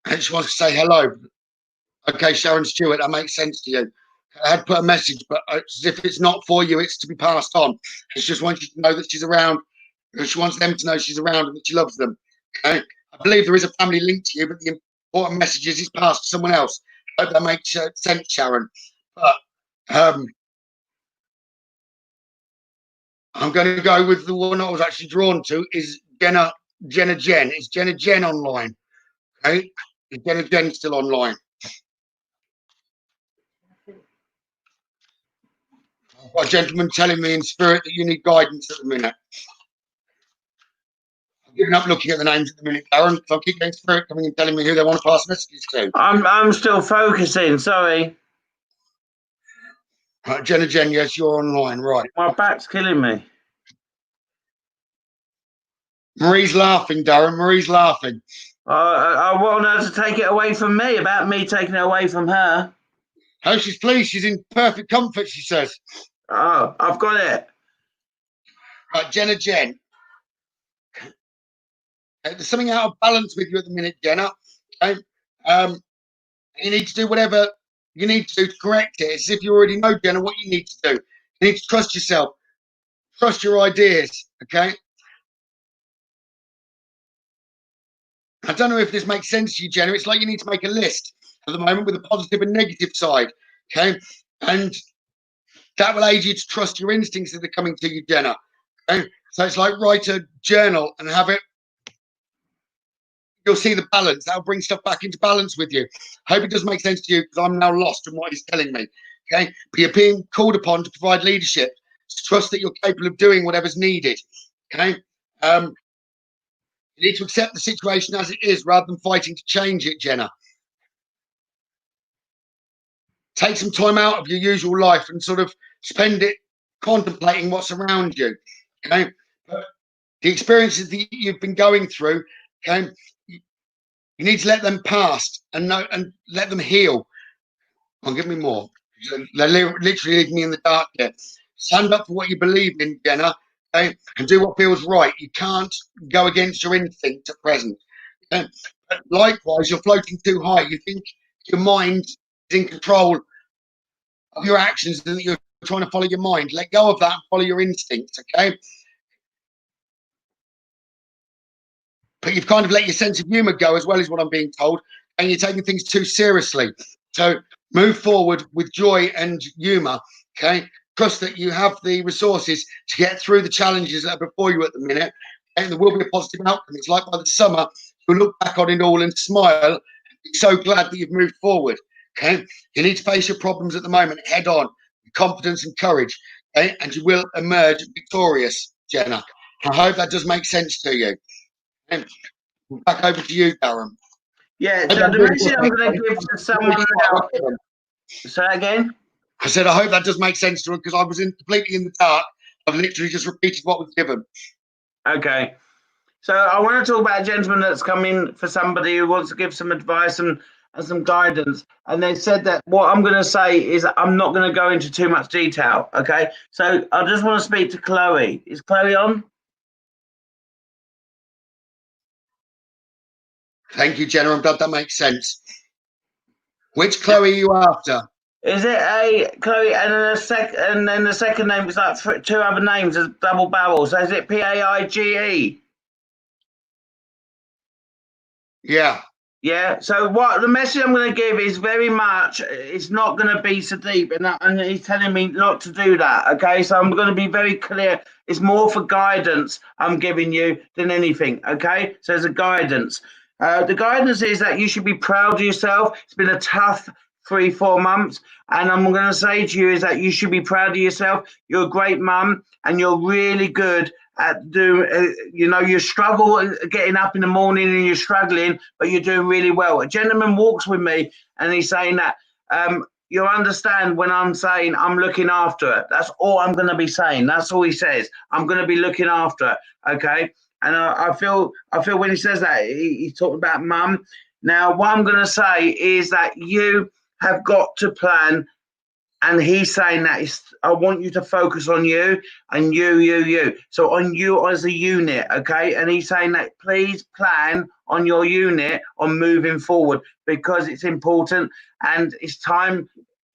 and she wants to say hello. Okay, Sharon Stewart, that makes sense to you. I had put a message, but as if it's not for you, it's to be passed on. She just wants you to know that she's around. She wants them to know she's around and that she loves them. Okay? I believe there is a family link to you, but the important message is it's passed to someone else. I hope that makes sense, Sharon. But I'm going to go with the one I was actually drawn to is Jenna Jen. Is Jenna Jen online? Okay, is Jenna Jen still online? I've got a gentleman telling me in spirit that you need guidance at the minute. I'm giving up looking at the names at the minute, Darren. So I keep getting spirit coming and telling me who they want to pass messages to. I'm still focusing. Sorry. Right, Jenna Jen, yes, you're online, right? My back's killing me. Marie's laughing, Darren. Marie's laughing. I want her to take it away from me about me taking it away from her. Oh, she's pleased. She's in perfect comfort, she says. Oh, I've got it. Right, Jenna Jen. There's something out of balance with you at the minute, Jenna. Okay? You need to do whatever you need to do to correct it. It's as if you already know, Jenna, what you need to do. You need to trust yourself. Trust your ideas, okay? I don't know if this makes sense to you, Jenna. It's like you need to make a list at the moment with a positive and negative side, okay? And that will aid you to trust your instincts that are coming to you, Jenna. Okay? So it's like write a journal and have it. You'll see the balance. That'll bring stuff back into balance with you. I hope it does make sense to you because I'm now lost in what he's telling me, okay? But you're being called upon to provide leadership, to trust that you're capable of doing whatever's needed, okay? You need to accept the situation as it is rather than fighting to change it, Jenna. Take some time out of your usual life and sort of spend it contemplating what's around you, okay? But the experiences that you've been going through, okay, you need to let them pass and let them heal. Come on, give me more. They're literally leaving me in the dark there. Stand up for what you believe in, Jenna, okay, and do what feels right. You can't go against your instinct at present. Okay? But likewise, you're floating too high. You think your mind is in control of your actions and that you're trying to follow your mind. Let go of that and follow your instincts, okay? But you've kind of let your sense of humor go as well, is what I'm being told, and you're taking things too seriously. So move forward with joy and humor, okay? Trust that you have the resources to get through the challenges that are before you at the minute, and there will be a positive outcome. It's like by the summer, you'll look back on it all and smile and be so glad that you've moved forward, okay? You need to face your problems at the moment head on, with confidence and courage, okay? And you will emerge victorious, Jenna. I hope that does make sense to you. And back over to you, Darren. Yeah, so the message I'm going to give to someone now. Say that again? I said, I hope that does make sense to her because I was completely in the dark. I've literally just repeated what was given. Okay. So I want to talk about a gentleman that's come in for somebody who wants to give some advice and some guidance. And they said that what I'm going to say is I'm not going to go into too much detail. Okay. So I just want to speak to Chloe. Is Chloe on? Thank you, Jenna. I'm glad that makes sense. Which Chloe are you after? Is it a Chloe and then the second name is like two other names as double barrel? So is it Paige? Yeah. Yeah. So what the message I'm going to give is very much it's not going to be so deep, and he's telling me not to do that. Okay. So I'm going to be very clear. It's more for guidance I'm giving you than anything. Okay. So there's a guidance. The guidance is that you should be proud of yourself. It's been a tough 3-4 months, and I'm going to say to you is that you should be proud of yourself. You're a great mum, and you're really good at doing. You struggle getting up in the morning, and you're struggling, but you're doing really well. A gentleman walks with me, and he's saying that you'll understand when I'm saying I'm looking after her. That's all I'm going to be saying. That's all he says. I'm going to be looking after her. Okay. And I feel when he says that, he's talking about mum. Now, what I'm going to say is that you have got to plan and he's saying that I want you to focus on you and you. So on you as a unit, okay? And he's saying that please plan on your unit on moving forward because it's important and it's time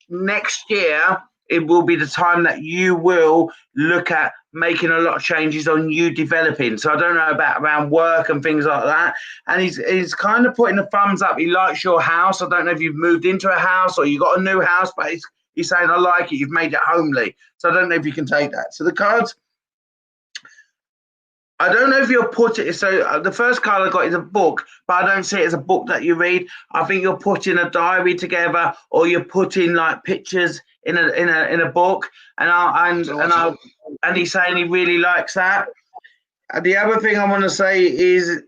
next year. It will be the time that you will look at making a lot of changes on you developing. So I don't know about around work and things like that. And he's kind of putting a thumbs up. He likes your house. I don't know if you've moved into a house or you got a new house, but he's saying, I like it. You've made it homely. So I don't know if you can take that. So the cards, I don't know if you're putting, so the first card I got is a book, but I don't see it as a book that you read. I think you're putting a diary together, or you're putting like pictures in a book, and he's saying he really likes that. And the other thing I want to say is,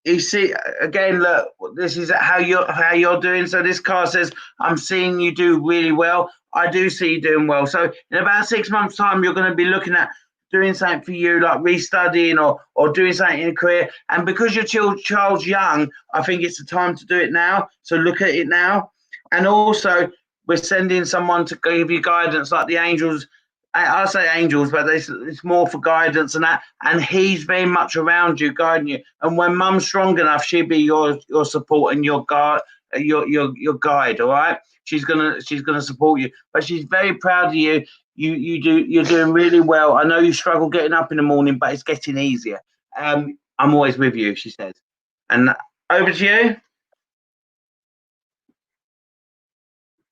you see again, look, this is how you're doing. So this card says, I'm seeing you do really well. I do see you doing well. So in about 6 months' time, you're going to be looking at doing something for you, like restudying or doing something in a career. And because your child's young, I think it's the time to do it now. So look at it now. And also, we're sending someone to give you guidance, like the angels. I say angels, but it's more for guidance and that. And he's very much around you, guiding you. And when Mum's strong enough, she'll be your support and your guide, your guide. All right, she's gonna support you. But she's very proud of you. You're doing really well. I know you struggle getting up in the morning, but it's getting easier. I'm always with you, she says. And over to you.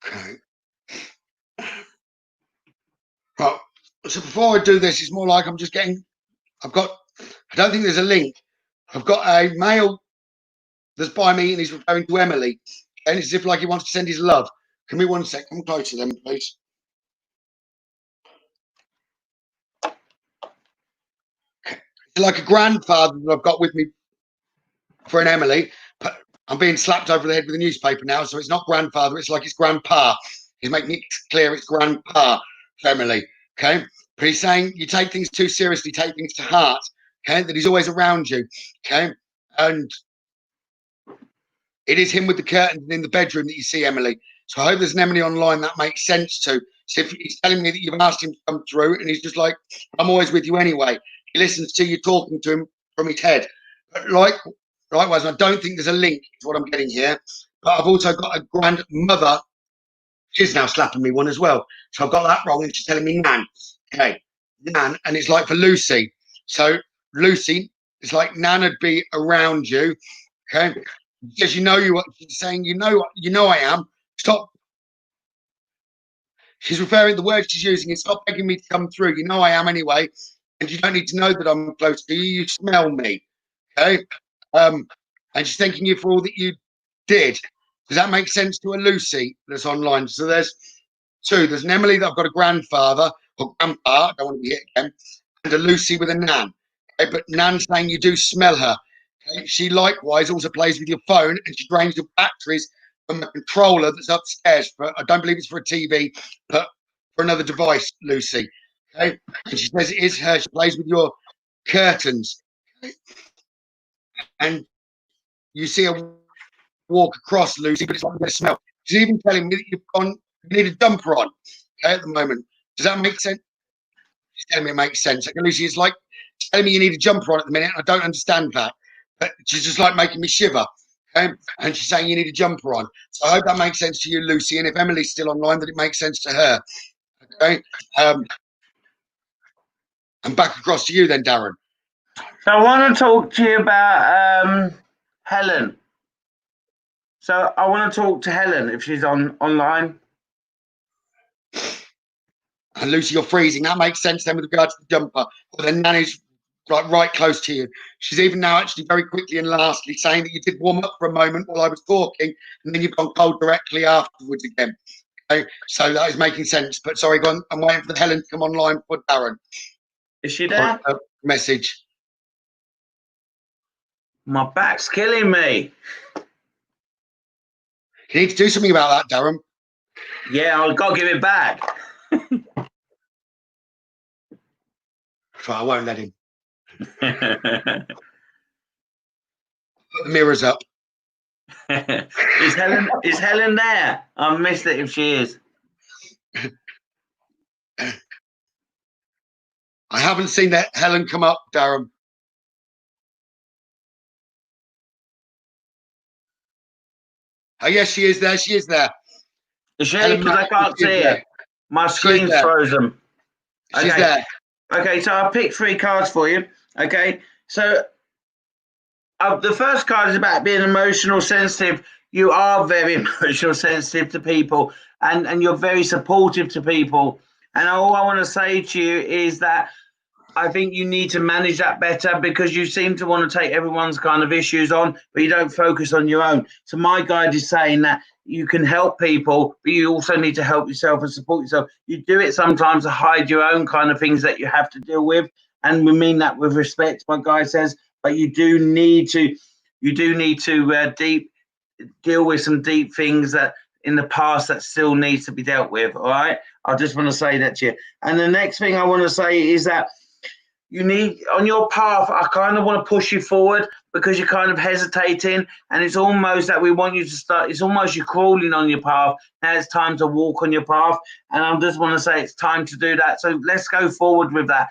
Okay. Right. So before I do this, it's more like I don't think there's a link. I've got a male that's by me and he's referring to Emily. And it's as if like he wants to send his love. Can we 1 sec? Come close to them, please. It's like a grandfather that I've got with me for an Emily. But I'm being slapped over the head with a newspaper now, so it's not grandfather, it's like it's grandpa. He's making it clear it's grandpa for Emily. Okay. But he's saying you take things too seriously, take things to heart. Okay, that he's always around you. Okay. And it is him with the curtains in the bedroom that you see Emily. So I hope there's an Emily online that makes sense to. So if he's telling me that you've asked him to come through and he's just like, I'm always with you anyway. He listens to you talking to him from his head. But likewise, I don't think there's a link to what I'm getting here. But I've also got a grandmother. She's now slapping me one as well. So I've got that wrong and she's telling me Nan. Okay, Nan. And it's like for Lucy. So Lucy, it's like Nan would be around you. Okay. Because you know she's saying, you know I am. Stop. She's referring, the word she's using is stop begging me to come through. You know I am anyway. And you don't need to know that I'm close to you. You smell me. Okay. And she's thanking you for all that you did. Does that make sense to a Lucy that's online? So there's two. There's an Emily that I've got a grandfather or grandpa, I don't want to be hit again, and a Lucy with a Nan. Okay, but Nan's saying you do smell her. Okay? She likewise also plays with your phone and she drains your batteries from the controller that's upstairs. But I don't believe it's for a TV, but for another device, Lucy. Okay, and she says it is her. She plays with your curtains. Okay? And you see her walk across, Lucy, but it's like a smell. She's even telling me that you need a jumper on, okay, at the moment. Does that make sense? She's telling me it makes sense. Okay, Lucy is like telling me you need a jumper on at the minute. I don't understand that. But she's just like making me shiver. Okay? And she's saying you need a jumper on. So I hope that makes sense to you, Lucy. And if Emily's still online, that it makes sense to her. Okay. And back across to you then, Darren. So I want to talk to you about Helen. So I want to talk to Helen if she's online. And Lucy, you're freezing. That makes sense then with regard to the jumper. But then Nanny's right close to you. She's even now actually very quickly and lastly saying that you did warm up for a moment while I was talking, and then you've gone cold directly afterwards again. Okay, so that is making sense. But sorry, go on. I'm waiting for Helen to come online for Darren. Is she there? Message. My back's killing me. You need to do something about that, Darren. Yeah, I've got to give it back. So I won't let him. Put the mirrors up. Is Helen there? I missed it if she is. I haven't seen that Helen come up, Darren. Oh, yes, she is there. She is there. Is she? Because I can't see it. My screen's frozen. Okay. She's there. Okay, so I'll pick 3 cards for you. Okay, so the first card is about being emotional sensitive. You are very emotional sensitive to people, and you're very supportive to people. And all I want to say to you is that I think you need to manage that better, because you seem to want to take everyone's kind of issues on, but you don't focus on your own. So my guide is saying that you can help people, but you also need to help yourself and support yourself. You do it sometimes to hide your own kind of things that you have to deal with. And we mean that with respect, my guide says, but you do need to deal with some deep things that in the past that still needs to be dealt with. All right. I just want to say that to you. And the next thing I want to say is that you need, on your path, I kind of want to push you forward, because you're kind of hesitating, and it's almost that we want you to start, it's almost you're crawling on your path. Now it's time to walk on your path, and I just want to say it's time to do that. So let's go forward with that.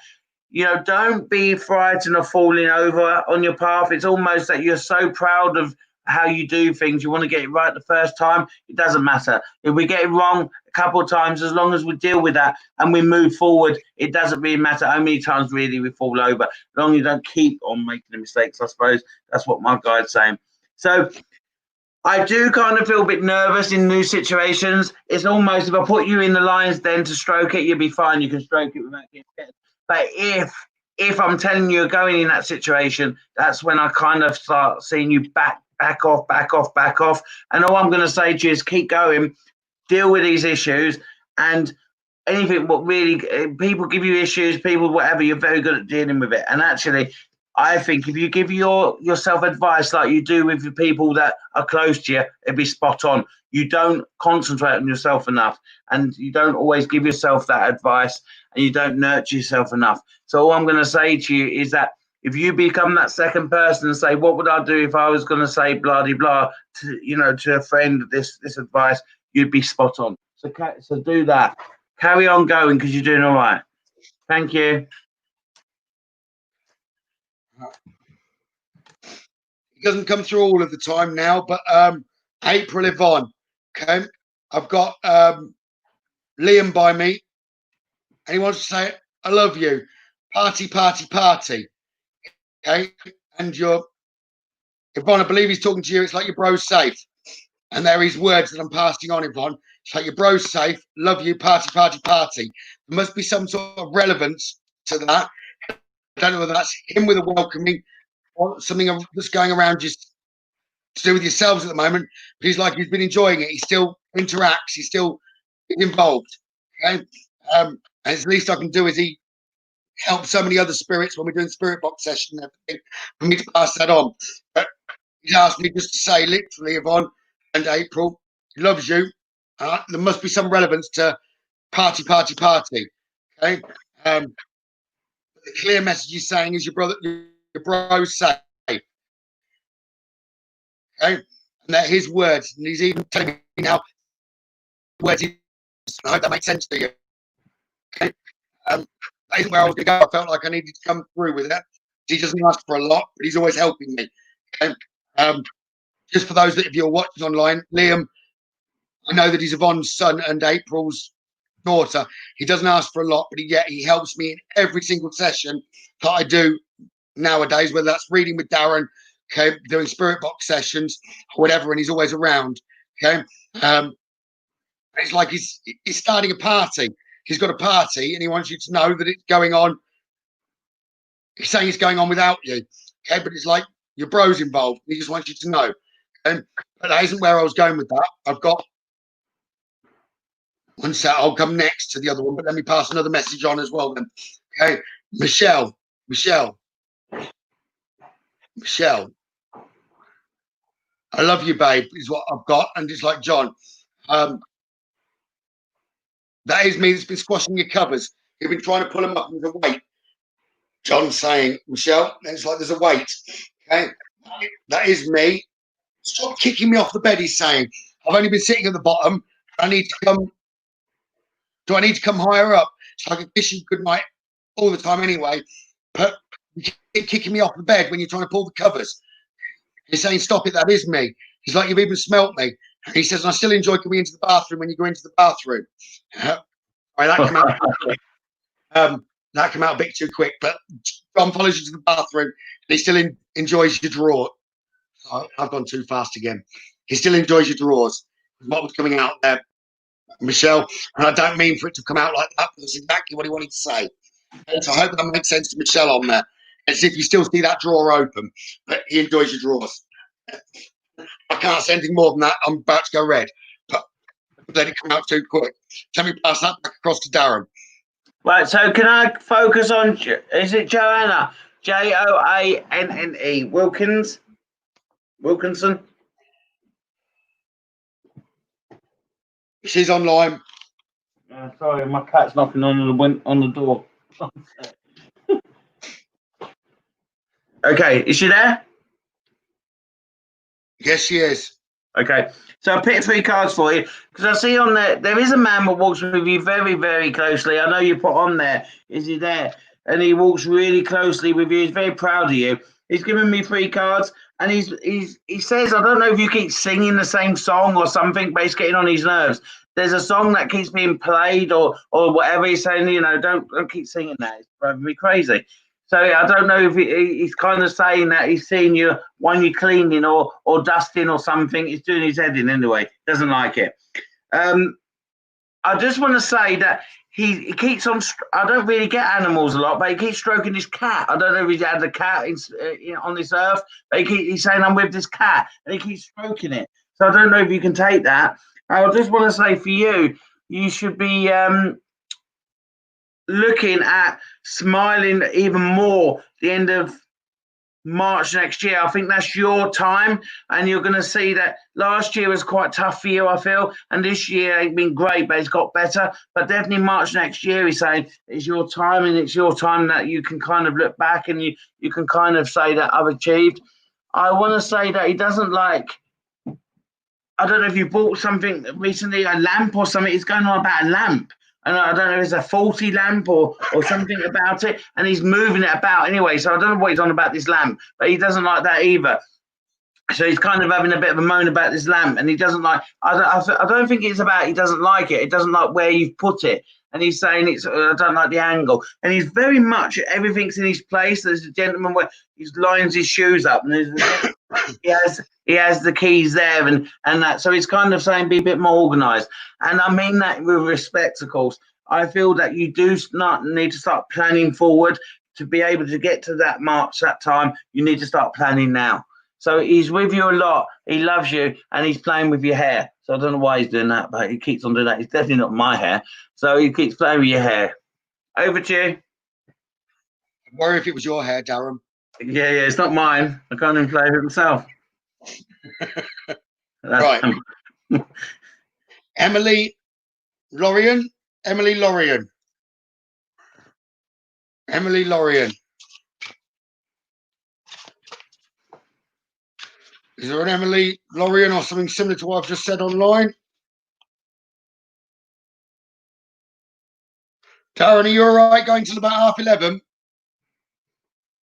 You know, don't be frightened of falling over on your path. It's almost that you're so proud of how you do things. You want to get it right the first time. It doesn't matter. If we get it wrong a couple of times, as long as we deal with that and we move forward, it doesn't really matter how many times really we fall over. As long as you don't keep on making the mistakes, I suppose. That's what my guide's saying. So I do kind of feel a bit nervous in new situations. It's almost, if I put you in the lion's den to stroke it, you'll be fine. You can stroke it without getting scared. But if I'm telling you, you're going in that situation, that's when I kind of start seeing you back off. And all I'm going to say to you is keep going, deal with these issues, and anything what really, people give you issues, people whatever, you're very good at dealing with it. And actually, I think if you give yourself advice like you do with the people that are close to you, it'd be spot on. You don't concentrate on yourself enough, and you don't always give yourself that advice, and you don't nurture yourself enough. So all I'm going to say to you is that if you become that second person and say, what would I do if I was going to say blah, de, blah, to a friend, this advice, you'd be spot on. So do that. Carry on going, because you're doing all right. Thank you. It doesn't come through all of the time now, but April Yvonne. Okay. I've got Liam by me, and he wants to say, I love you. Party. Okay. And you're, Yvonne, I believe he's talking to you. It's like your bro's safe. And there are his words that I'm passing on, Yvonne. It's like your bro's safe. Love you. Party. There must be some sort of relevance to that. I don't know whether that's him with a welcoming or something that's going around just to do with yourselves at the moment. But he's like, he's been enjoying it. He still interacts. He's still involved. Okay. And the least I can do is he help so many other spirits when we're doing spirit box session and everything, for me to pass that on. But he asked me just to say, literally, Yvonne and April, he loves you. There must be some relevance to party. Okay. The clear message he's saying is your bro's safe. Okay. And they're his words. And he's even telling me now words. I hope that makes sense to you. Okay. That isn't where I was going to go. I felt like I needed to come through with it. He doesn't ask for a lot, but he's always helping me. Okay. Just for those that, if you're watching online, Liam, I know that he's Yvonne's son and April's daughter. He doesn't ask for a lot, but he helps me in every single session that I do nowadays, whether that's reading with Darren, okay, doing spirit box sessions, or whatever, and he's always around. Okay. It's like he's starting a party. He's got a party and he wants you to know that it's going on. He's saying it's going on without you. Okay, but it's like your bro's involved. He just wants you to know. But that isn't where I was going with that. I've got one set. I'll come next to the other one, but let me pass another message on as well then. Okay, Michelle. I love you, babe, is what I've got. And just like John, that is me that's been squashing your covers. You've been trying to pull them up and there's a weight. John's saying, Michelle, it's like there's a weight. Okay, that is me. Stop kicking me off the bed, he's saying. I've only been sitting at the bottom. I need to come. Do I need to come higher up so I can kiss you goodnight all the time anyway. But you keep kicking me off the bed when you're trying to pull the covers. He's saying, stop it, that is me. He's like, you've even smelt me. He says, I still enjoy coming into the bathroom when you go into the bathroom. That came out a bit too quick, but John follows you to the bathroom and he still enjoys your drawer. I've gone too fast again. He still enjoys your drawers. What was coming out there, Michelle? And I don't mean for it to come out like that, but that's exactly what he wanted to say. So I hope that makes sense to Michelle on there. As if you still see that drawer open, but he enjoys your drawers. I can't say anything more than that. I'm about to go red, but let it come out too quick. Let me pass that back across to Darren. Right, so can I focus on, is it Joanna? Joanne Wilkinson? She's online. Sorry, my cat's knocking on the door. Okay, is she there? Yes, she is. Okay, so I picked 3 cards for you because I see on there is a man that walks with you very, very closely. I know you put on there, is he there? And he walks really closely with you. He's very proud of you. He's given me 3 cards, and he says, I don't know if you keep singing the same song or something, but it's getting on his nerves. There's a song that keeps being played or whatever. He's saying, you know, don't keep singing that. It's driving me crazy. So I don't know if he's kind of saying that he's seeing you when you're cleaning or dusting or something. He's doing his head in anyway. Doesn't like it. I just want to say that he keeps on. I don't really get animals a lot, but he keeps stroking his cat. I don't know if he's had a cat on this earth, but he's saying I'm with this cat, and he keeps stroking it. So I don't know if you can take that. I just want to say for you, you should be looking at smiling even more the end of March next year. I think that's your time, and you're going to see that last year was quite tough for you, I feel, and this year ain't been great, but it's got better. But definitely March next year, he's saying it's your time, and it's your time that you can kind of look back and you can kind of say that I've achieved. I want to say that he doesn't like, I don't know if you bought something recently, a lamp or something. He's going on about a lamp. And I don't know if it's a faulty lamp or something about it. And he's moving it about anyway. So I don't know what he's on about this lamp, but he doesn't like that either. So he's kind of having a bit of a moan about this lamp. And he doesn't like, I don't think it's about he doesn't like it. He doesn't like where you've put it. And he's saying I don't like the angle. And he's very much, everything's in his place. There's a gentleman where he lines his shoes up. And he has the keys there and that. So he's kind of saying be a bit more organised. And I mean that with respect, of course. I feel that you do not need to start planning forward to be able to get to that March, that time. You need to start planning now. So he's with you a lot. He loves you, and he's playing with your hair. So I don't know why he's doing that, but he keeps on doing that. It's definitely not my hair. So he keeps playing with your hair. Over to you. Don't worry if it was your hair, Darren. Yeah, it's not mine. I can't even play with it myself. Right. Emily Lorien. Is there an Emily Lorien or something similar to what I've just said online? Darren, are you all right going till about 11:30?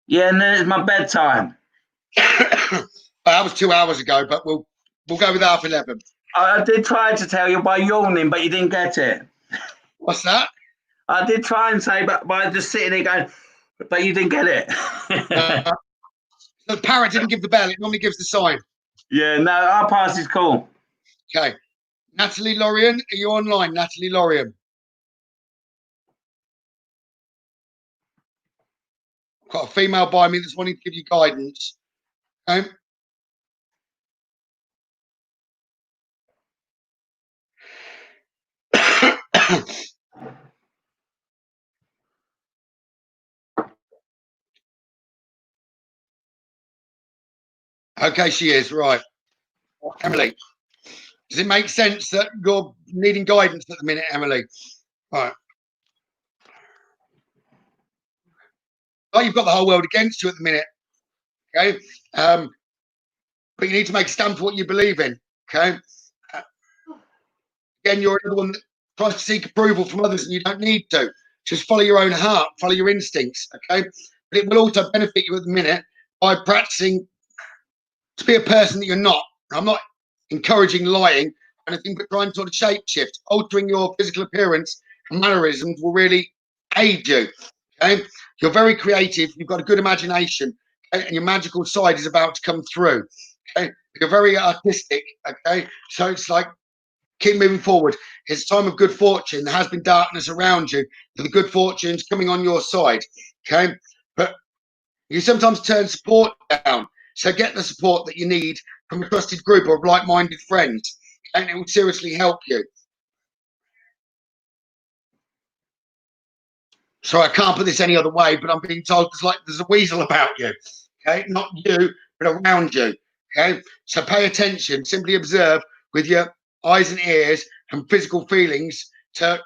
Yeah, and then it's my bedtime. That was 2 hours ago, but we'll go with 11:30. I did try to tell you by yawning, but you didn't get it. What's that? I did try and say, but by just sitting there going, but you didn't get it. The parrot didn't give the bell. It normally gives the sign. Yeah, no, our pass is cool. Okay. Natalie Lorien, are you online? Natalie Lorien. I've got a female by me that's wanting to give you guidance. Okay. Okay, she is. Right. Emily, does it make sense that you're needing guidance at the minute, Emily? Right. Oh, you've got the whole world against you at the minute. Okay. But you need to make a stand for what you believe in. Okay. Again, you're another one that tries to seek approval from others and you don't need to. just follow your own heart, follow your instincts, okay? But it will also benefit you at the minute by practicing to be a person that you're not. I'm not encouraging lying or anything, but trying to sort of shape shift, altering your physical appearance and mannerisms will really aid you. Okay, you're very creative. You've got a good imagination, okay? And your magical side is about to come through. Okay, you're very artistic. Okay, so it's like keep moving forward. It's a time of good fortune. There has been darkness around you, but the good fortune's coming on your side. Okay, but you sometimes turn support down. So get the support that you need from a trusted group of like-minded friends, and it will seriously help you. So I can't put this any other way, but I'm being told there's a weasel about you. Okay, not you, but around you. Okay, so pay attention. Simply observe with your eyes and ears and physical feelings to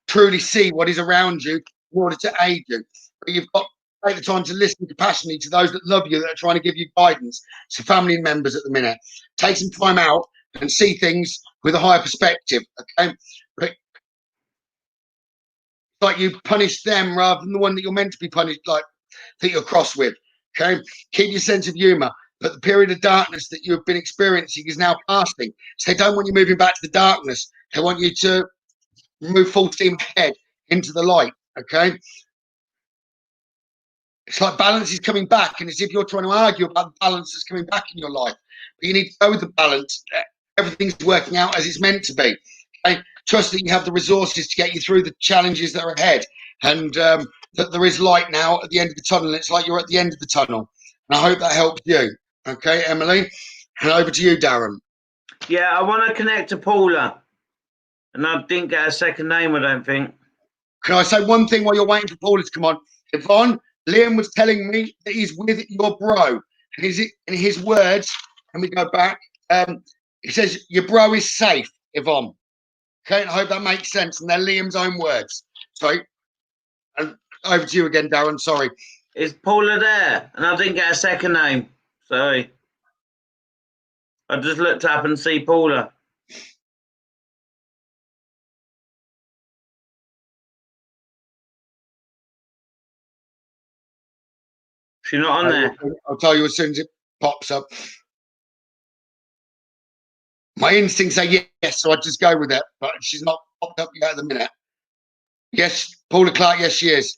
truly see what is around you in order to aid you. But you've got to take the time to listen compassionately to those that love you, that are trying to give you guidance. So family members at the minute, take some time out and see things with a higher perspective. Okay, but like you punish them rather than the one that you're meant to be punished, like that you're cross with. Okay, keep your sense of humor. But the period of darkness that you've been experiencing is now passing. So they don't want you moving back to the darkness. They want you to move full steam ahead into the light. Okay, it's like balance is coming back, and it's as if you're trying to argue about the balance that's coming back in your life. But you need to go with the balance. Everything's working out as it's meant to be. Okay? Trust that you have the resources to get you through the challenges that are ahead, and that there is light now at the end of the tunnel. And it's like you're at the end of the tunnel. And I hope that helps you. Okay, Emily? And over to you, Darren. Yeah, I want to connect to Paula. And I didn't get a second name, I don't think. Can I say one thing while you're waiting for Paula to come on? Yvonne, Liam was telling me that he's with your bro. And in his words, and we go back, he says, your bro is safe, Yvonne. Okay, and I hope that makes sense. And they're Liam's own words. So, and over to you again, Darren. Sorry. Is Paula there? And I didn't get a second name. Sorry. I just looked up and see Paula. She's not on there. I'll tell you as soon as it pops up. My instincts say yes, so I just go with it. But she's not popped up yet at the minute. Yes, Paula Clark. Yes, she is.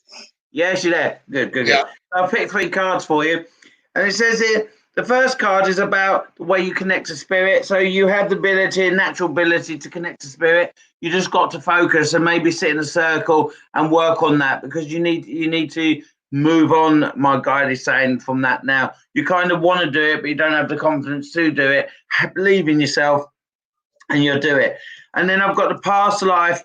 Yeah, she's there. Good. Yeah. I'll pick 3 cards for you. And it says here, the first card is about the way you connect to spirit. So you have the ability, natural ability to connect to spirit. You just got to focus and maybe sit in a circle and work on that, because you need to move on, my guide is saying, from that now. You kind of want to do it, but you don't have the confidence to do it. Believe in yourself and you'll do it. And then I've got the past life,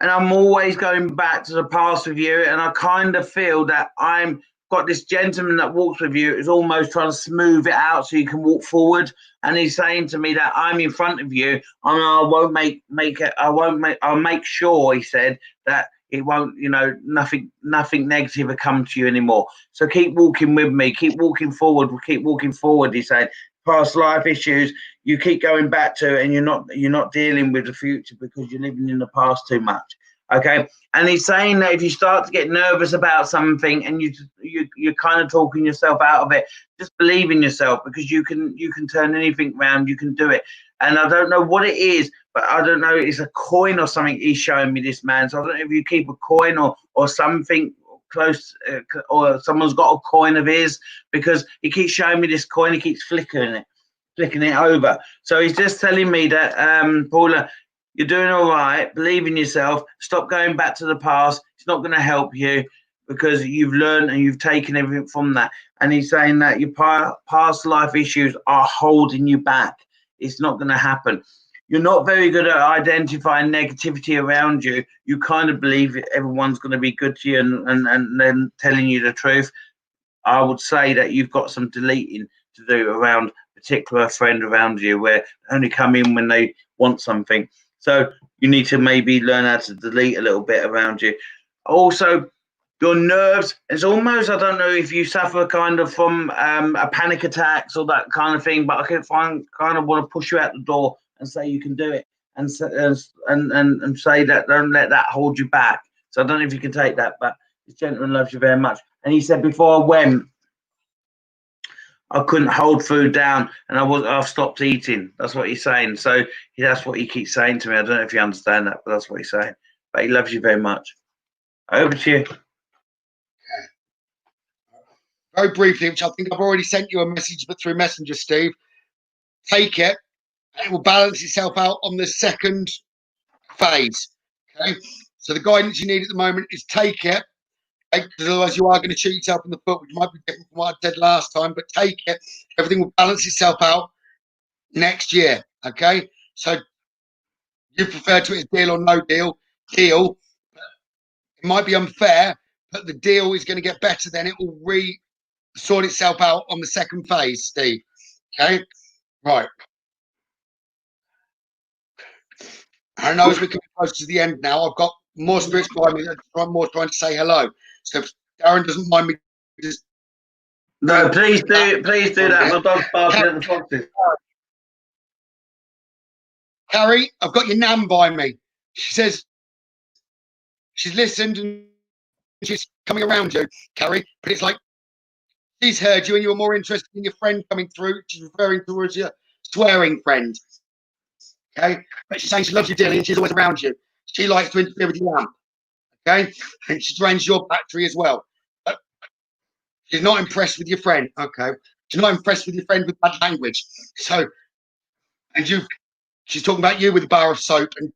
and I'm always going back to the past with you, and I kind of feel that I'm got this gentleman that walks with you is almost trying to smooth it out so you can walk forward, and he's saying to me that I'm in front of you, and I'll make sure, he said, that it won't, nothing negative will come to you anymore. So keep walking with me, keep walking forward, he said. Past life issues you keep going back to, and you're not dealing with the future because you're living in the past too much. Okay, and he's saying that if you start to get nervous about something and you're kind of talking yourself out of it, just believe in yourself, because you can turn anything around, you can do it. And I don't know what it is, but I don't know, it's a coin or something he's showing me, this man. So I don't know if you keep a coin or something close, or someone's got a coin of his, because he keeps showing me this coin, he keeps flicking it over. So he's just telling me that, Paula, you're doing all right, believe in yourself, stop going back to the past, it's not going to help you, because you've learned and you've taken everything from that. And he's saying that your past life issues are holding you back. It's not going to happen. You're not very good at identifying negativity around you. You kind of believe everyone's going to be good to you and then telling you the truth. I would say that you've got some deleting to do around a particular friend around you, where they only come in when they want something. So you need to maybe learn how to delete a little bit around you. Also, your nerves, it's almost, I don't know if you suffer kind of from a panic attacks or that kind of thing, but I can kind of want to push you out the door and say you can do it, and say that don't let that hold you back. So I don't know if you can take that, but this gentleman loves you very much. And he said before I went, I couldn't hold food down, and I've stopped eating. That's what he's saying. So that's what he keeps saying to me. I don't know if you understand that, but that's what he's saying. But he loves you very much. Over to you. Very briefly, which I think I've already sent you a message, but through Messenger, Steve. Take it, and it will balance itself out on the second phase. Okay, so the guidance you need at the moment is take it, because otherwise you are going to shoot yourself in the foot, which might be different from what I said last time. But take it; everything will balance itself out next year. Okay, so you prefer to it as deal or no deal. Deal. It might be unfair, but the deal is going to get better. Then it will sort itself out on the second phase, Steve. Okay, right. I know as we're coming close to the end now, I've got more spirits behind me that are more trying to say hello. So if Darren doesn't mind me just... No, please do that. The dog's barking at the foxes. Carrie, I've got your nan by me. She says she's listened and she's coming around you, Carrie, but it's like she's heard you and you were more interested in your friend coming through. She's referring towards your swearing friend. Okay, but she's saying she loves you dearly and she's always around you. She likes to interfere with your lamp. Okay, and she drains your battery as well. But she's not impressed with your friend. Okay, she's not impressed with your friend with bad language. So, and she's talking about you with a bar of soap, and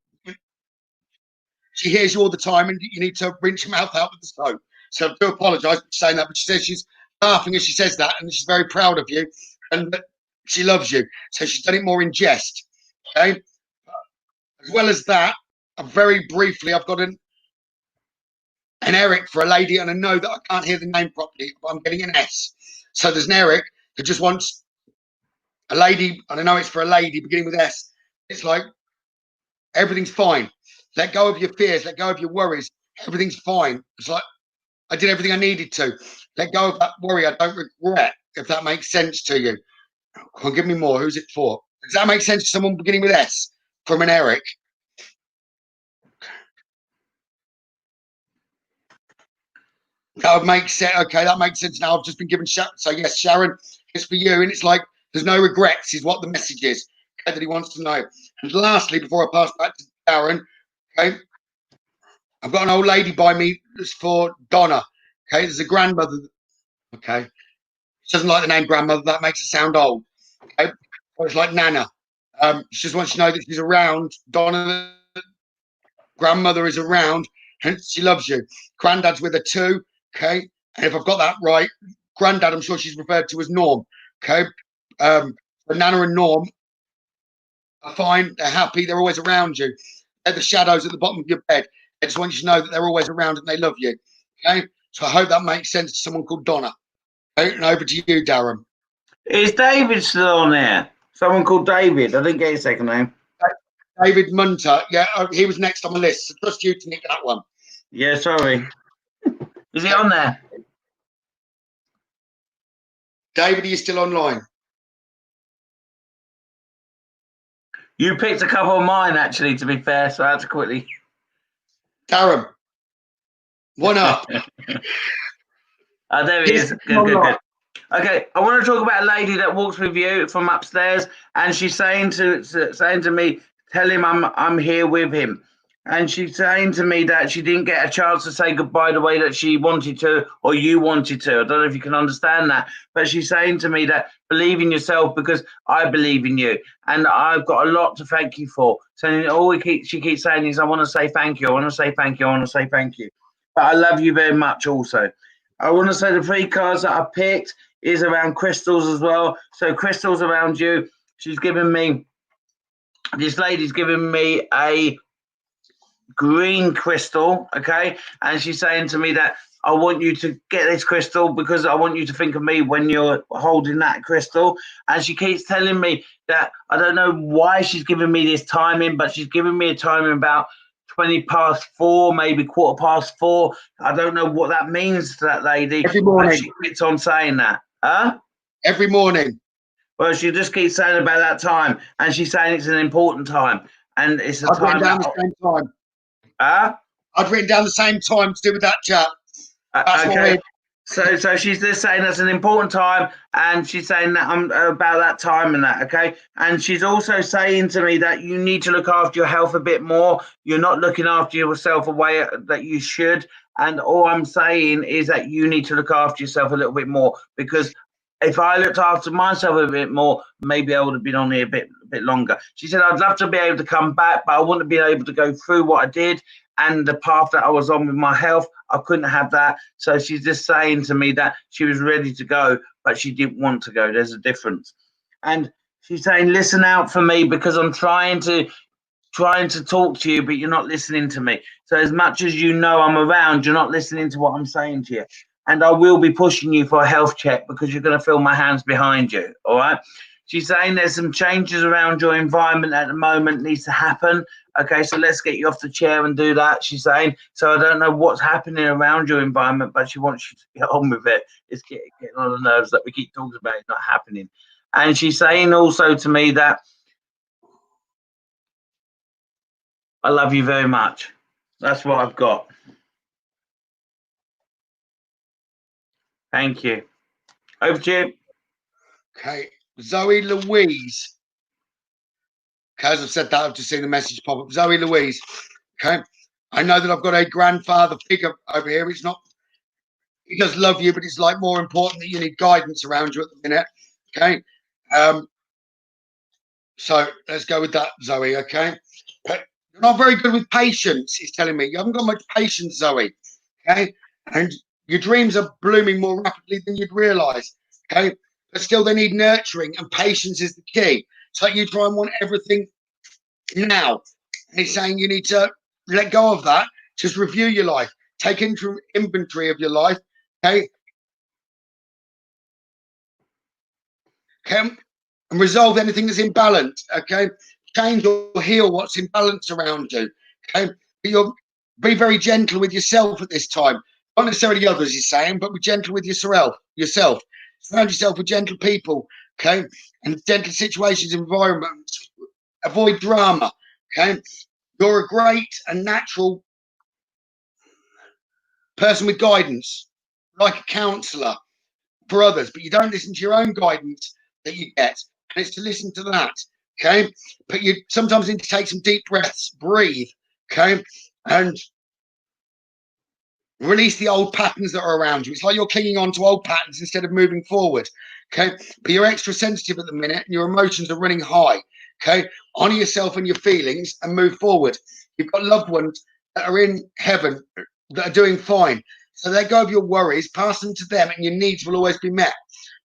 she hears you all the time, and you need to rinse your mouth out with the soap. So I do apologise for saying that, but she says she's laughing as she says that, and she's very proud of you, and that she loves you. So she's done it more in jest. Okay. As well as that, very briefly, I've got an Eric for a lady, and I know that I can't hear the name properly, but I'm getting an S. So there's an Eric who just wants a lady, and I know it's for a lady beginning with S. It's like everything's fine. Let go of your fears, let go of your worries. Everything's fine. It's like I did everything I needed to. Let go of that worry. I don't regret, if that makes sense to you. Well, give me more. Who's it for? Does that make sense to someone beginning with S from an Eric? That would make sense. Okay, that makes sense now. I've just been given so yes, Sharon, it's for you. And it's like there's no regrets is what the message is. Okay, that he wants to know. And lastly, before I pass back to Darren, okay, I've got an old lady by me that's for Donna. Okay, there's a grandmother. Okay, she doesn't like the name grandmother. That makes it sound old. Okay, so it's like Nana. She just wants to know that she's around. Donna, grandmother, is around, and she loves you. Granddad's with her too. Okay, and if I've got that right, Granddad, I'm sure she's referred to as Norm. Okay, but Nana and Norm are fine. They're happy. They're always around you. They're the shadows at the bottom of your bed. I just want you to know that they're always around and they love you. Okay, so I hope that makes sense to someone called Donna. Okay, and over to you, Darren. Is David still on there? Someone called David. I didn't get his second name. David Munter. Yeah, he was next on the list. So trust you to nick that one. Yeah, sorry. Is he on there? David, are you still online? You picked a couple of mine, actually, to be fair, so I had to quickly. Darren, one up. There he is. Good. Okay, I want to talk about a lady that walks with you from upstairs, and she's saying to me, tell him I'm here with him. And she's saying to me that she didn't get a chance to say goodbye the way that she wanted to, or you wanted to. I don't know if you can understand that, but she's saying to me that believe in yourself because I believe in you, and I've got a lot to thank you for. So all she keeps saying is, I want to say thank you. I want to say thank you. I want to say thank you. But I love you very much also. I want to say the 3 cards that I picked is around crystals as well. So crystals around you. This lady's given me a green crystal, okay, and she's saying to me that I want you to get this crystal because I want you to think of me when you're holding that crystal. And she keeps telling me that I don't know why she's giving me this timing, but she's giving me a timing about 4:20, maybe 4:15. I don't know what that means to that lady. Every morning. She keeps on saying that. Every morning. Well, she just keeps saying about that time, and she's saying it's an important time, and it's a time. Down the same time. I'd written down the same time to do with that chap. That's Okay. what So she's just saying that's an important time, and she's saying that I'm about that time and that. Okay, and she's also saying to me that you need to look after your health a bit more. You're not looking after yourself a way that you should, and all I'm saying is that you need to look after yourself a little bit more, because if I looked after myself a bit more, maybe I would have been on here a bit longer. She said I'd love to be able to come back, but I wouldn't be able to go through what I did and the path that I was on with my health. I couldn't have that. So she's just saying to me that she was ready to go, but she didn't want to go. There's a difference. And she's saying, listen out for me, because I'm trying to talk to you, but you're not listening to me. So as much as you know I'm around, you're not listening to what I'm saying to you. And I will be pushing you for a health check, because you're going to feel my hands behind you. All right. She's saying there's some changes around your environment at the moment needs to happen. Okay, so let's get you off the chair and do that, she's saying. So I don't know what's happening around your environment, but she wants you to get on with it. It's getting on the nerves that we keep talking about. It's not happening. And she's saying also to me that I love you very much. That's what I've got. Thank you. Over to you. Okay, Zoe Louise. Okay, as I've said that, I've just seen the message pop up. Zoe Louise. Okay, I know that I've got a grandfather figure over here. It's not, he does love you, but it's like more important that you need guidance around you at the minute. Okay, so let's go with that, Zoe. Okay, but you're not very good with patience. He's telling me you haven't got much patience, Zoe. Okay, and your dreams are blooming more rapidly than you'd realise. Okay, but still they need nurturing, and patience is the key. It's like you try and want everything now. And he's saying you need to let go of that. Just review your life. Take inventory of your life. Okay. Okay. And resolve anything that's imbalanced. Okay. Change or heal what's imbalanced around you. Okay. But be very gentle with yourself at this time. Not necessarily others, he's saying, but be gentle with yourself. Surround yourself with gentle people. Okay. And gentle situations, environments. Avoid drama. Okay. You're a great and natural person with guidance, like a counsellor for others, but you don't listen to your own guidance that you get. And it's to listen to that. Okay. But you sometimes need to take some deep breaths, breathe. Okay. And release the old patterns that are around you. It's like you're clinging on to old patterns instead of moving forward. Okay. But you're extra sensitive at the minute and your emotions are running high. Okay. Honor yourself and your feelings and move forward. You've got loved ones that are in heaven that are doing fine. So let go of your worries, pass them to them, and your needs will always be met.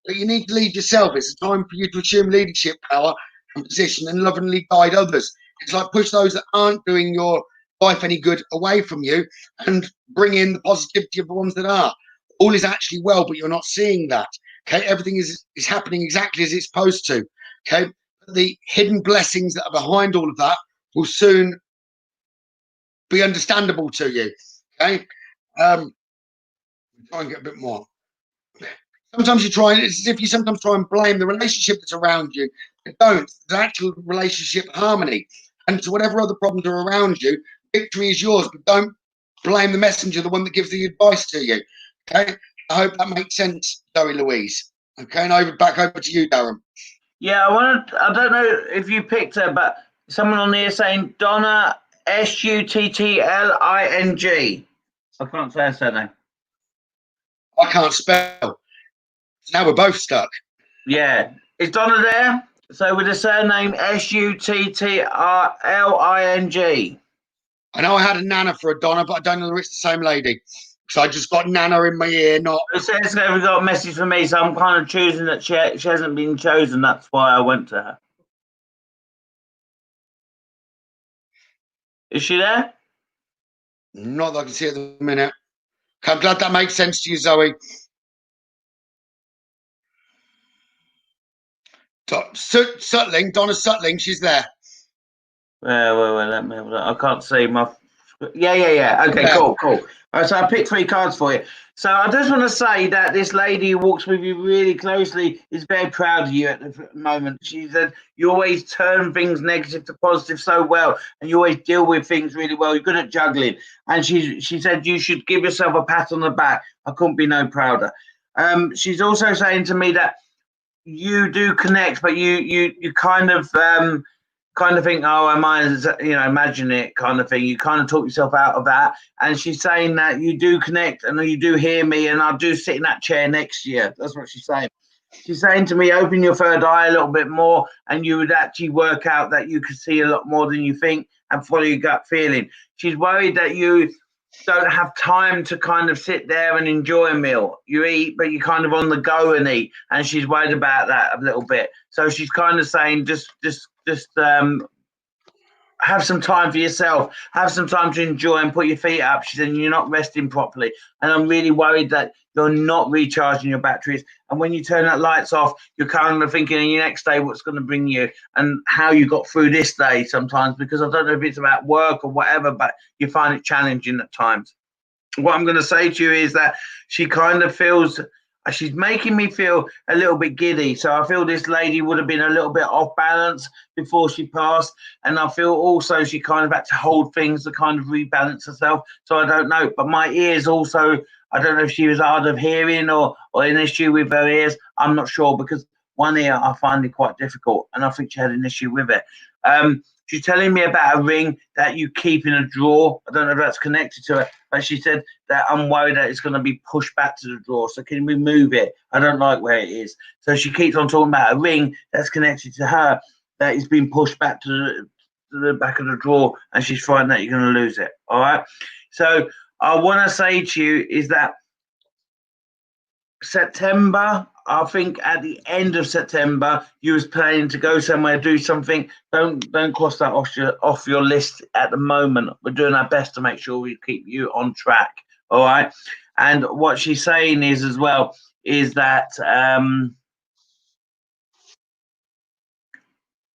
But you need to lead yourself. It's a time for you to assume leadership power and position and lovingly guide others. It's like push those that aren't doing your life any good away from you and bring in the positivity of the ones that are. All is actually well, but you're not seeing that. Okay, everything is happening exactly as it's supposed to. Okay, the hidden blessings that are behind all of that will soon be understandable to you. Okay, try and get a bit more. Sometimes you try, it's as if you sometimes try and blame the relationship that's around you. But don't. There's actual relationship harmony. And to whatever other problems are around you, victory is yours. But don't blame the messenger, the one that gives the advice to you. Okay. I hope that makes sense, Zoe Louise. Okay, and back over to you, Darren. Yeah, I don't know if you picked her, but someone on here saying Donna Suttlling. I can't say her surname. I can't spell. Now we're both stuck. Yeah. Is Donna there? So with the surname Suttlling. I know I had a Nana for a Donna, but I don't know if it's the same lady. So I just got Nana in my ear, not. It says we got a message from me, so I'm kind of choosing that she hasn't been chosen. That's why I went to her. Is she there? Not that I can see at the minute. I'm glad that makes sense to you, Zoe. Donna Suttlling, she's there. Well, let me have a look. I can't see. My Yeah. Okay, Yeah. cool. All right, so I picked 3 cards for you. So I just want to say that this lady who walks with you really closely is very proud of you at the moment. She said you always turn things negative to positive so well, and you always deal with things really well. You're good at juggling, and she said you should give yourself a pat on the back. I couldn't be no prouder. She's also saying to me that you do connect, but you kind of think, oh, am I, imagine it kind of thing. You kind of talk yourself out of that. And she's saying that you do connect and you do hear me, and I do sit in that chair next to you. That's what she's saying. She's saying to me, open your third eye a little bit more, and you would actually work out that you could see a lot more than you think and follow your gut feeling. She's worried that you don't have time to kind of sit there and enjoy a meal. You eat, but you're kind of on the go and eat, and she's worried about that a little bit. So she's kind of saying, just have some time for yourself, have some time to enjoy and put your feet up. She said you're not resting properly, and I'm really worried that you're not recharging your batteries. And when you turn that lights off, you're kind of thinking in your next day what's going to bring you and how you got through this day sometimes, because I don't know if it's about work or whatever, but you find it challenging at times. What I'm going to say to you is that she kind of feels, she's making me feel a little bit giddy. So I feel this lady would have been a little bit off balance before she passed. And I feel also she kind of had to hold things to kind of rebalance herself. So I don't know. But my ears also, I don't know if she was hard of hearing or an issue with her ears. I'm not sure, because one ear I find it quite difficult. And I think she had an issue with it. She's telling me about a ring that you keep in a drawer. I don't know if that's connected to it, but she said that I'm worried that it's going to be pushed back to the drawer. So can we move it? I don't like where it is. So she keeps on talking about a ring that's connected to her that is being pushed back to the back of the drawer, and she's frightened that you're going to lose it. All right. So I want to say to you is that September, I think at the end of September, you was planning to go somewhere, do something. Don't cross that off your list at the moment. We're doing our best to make sure we keep you on track. All right. And what she's saying is as well is that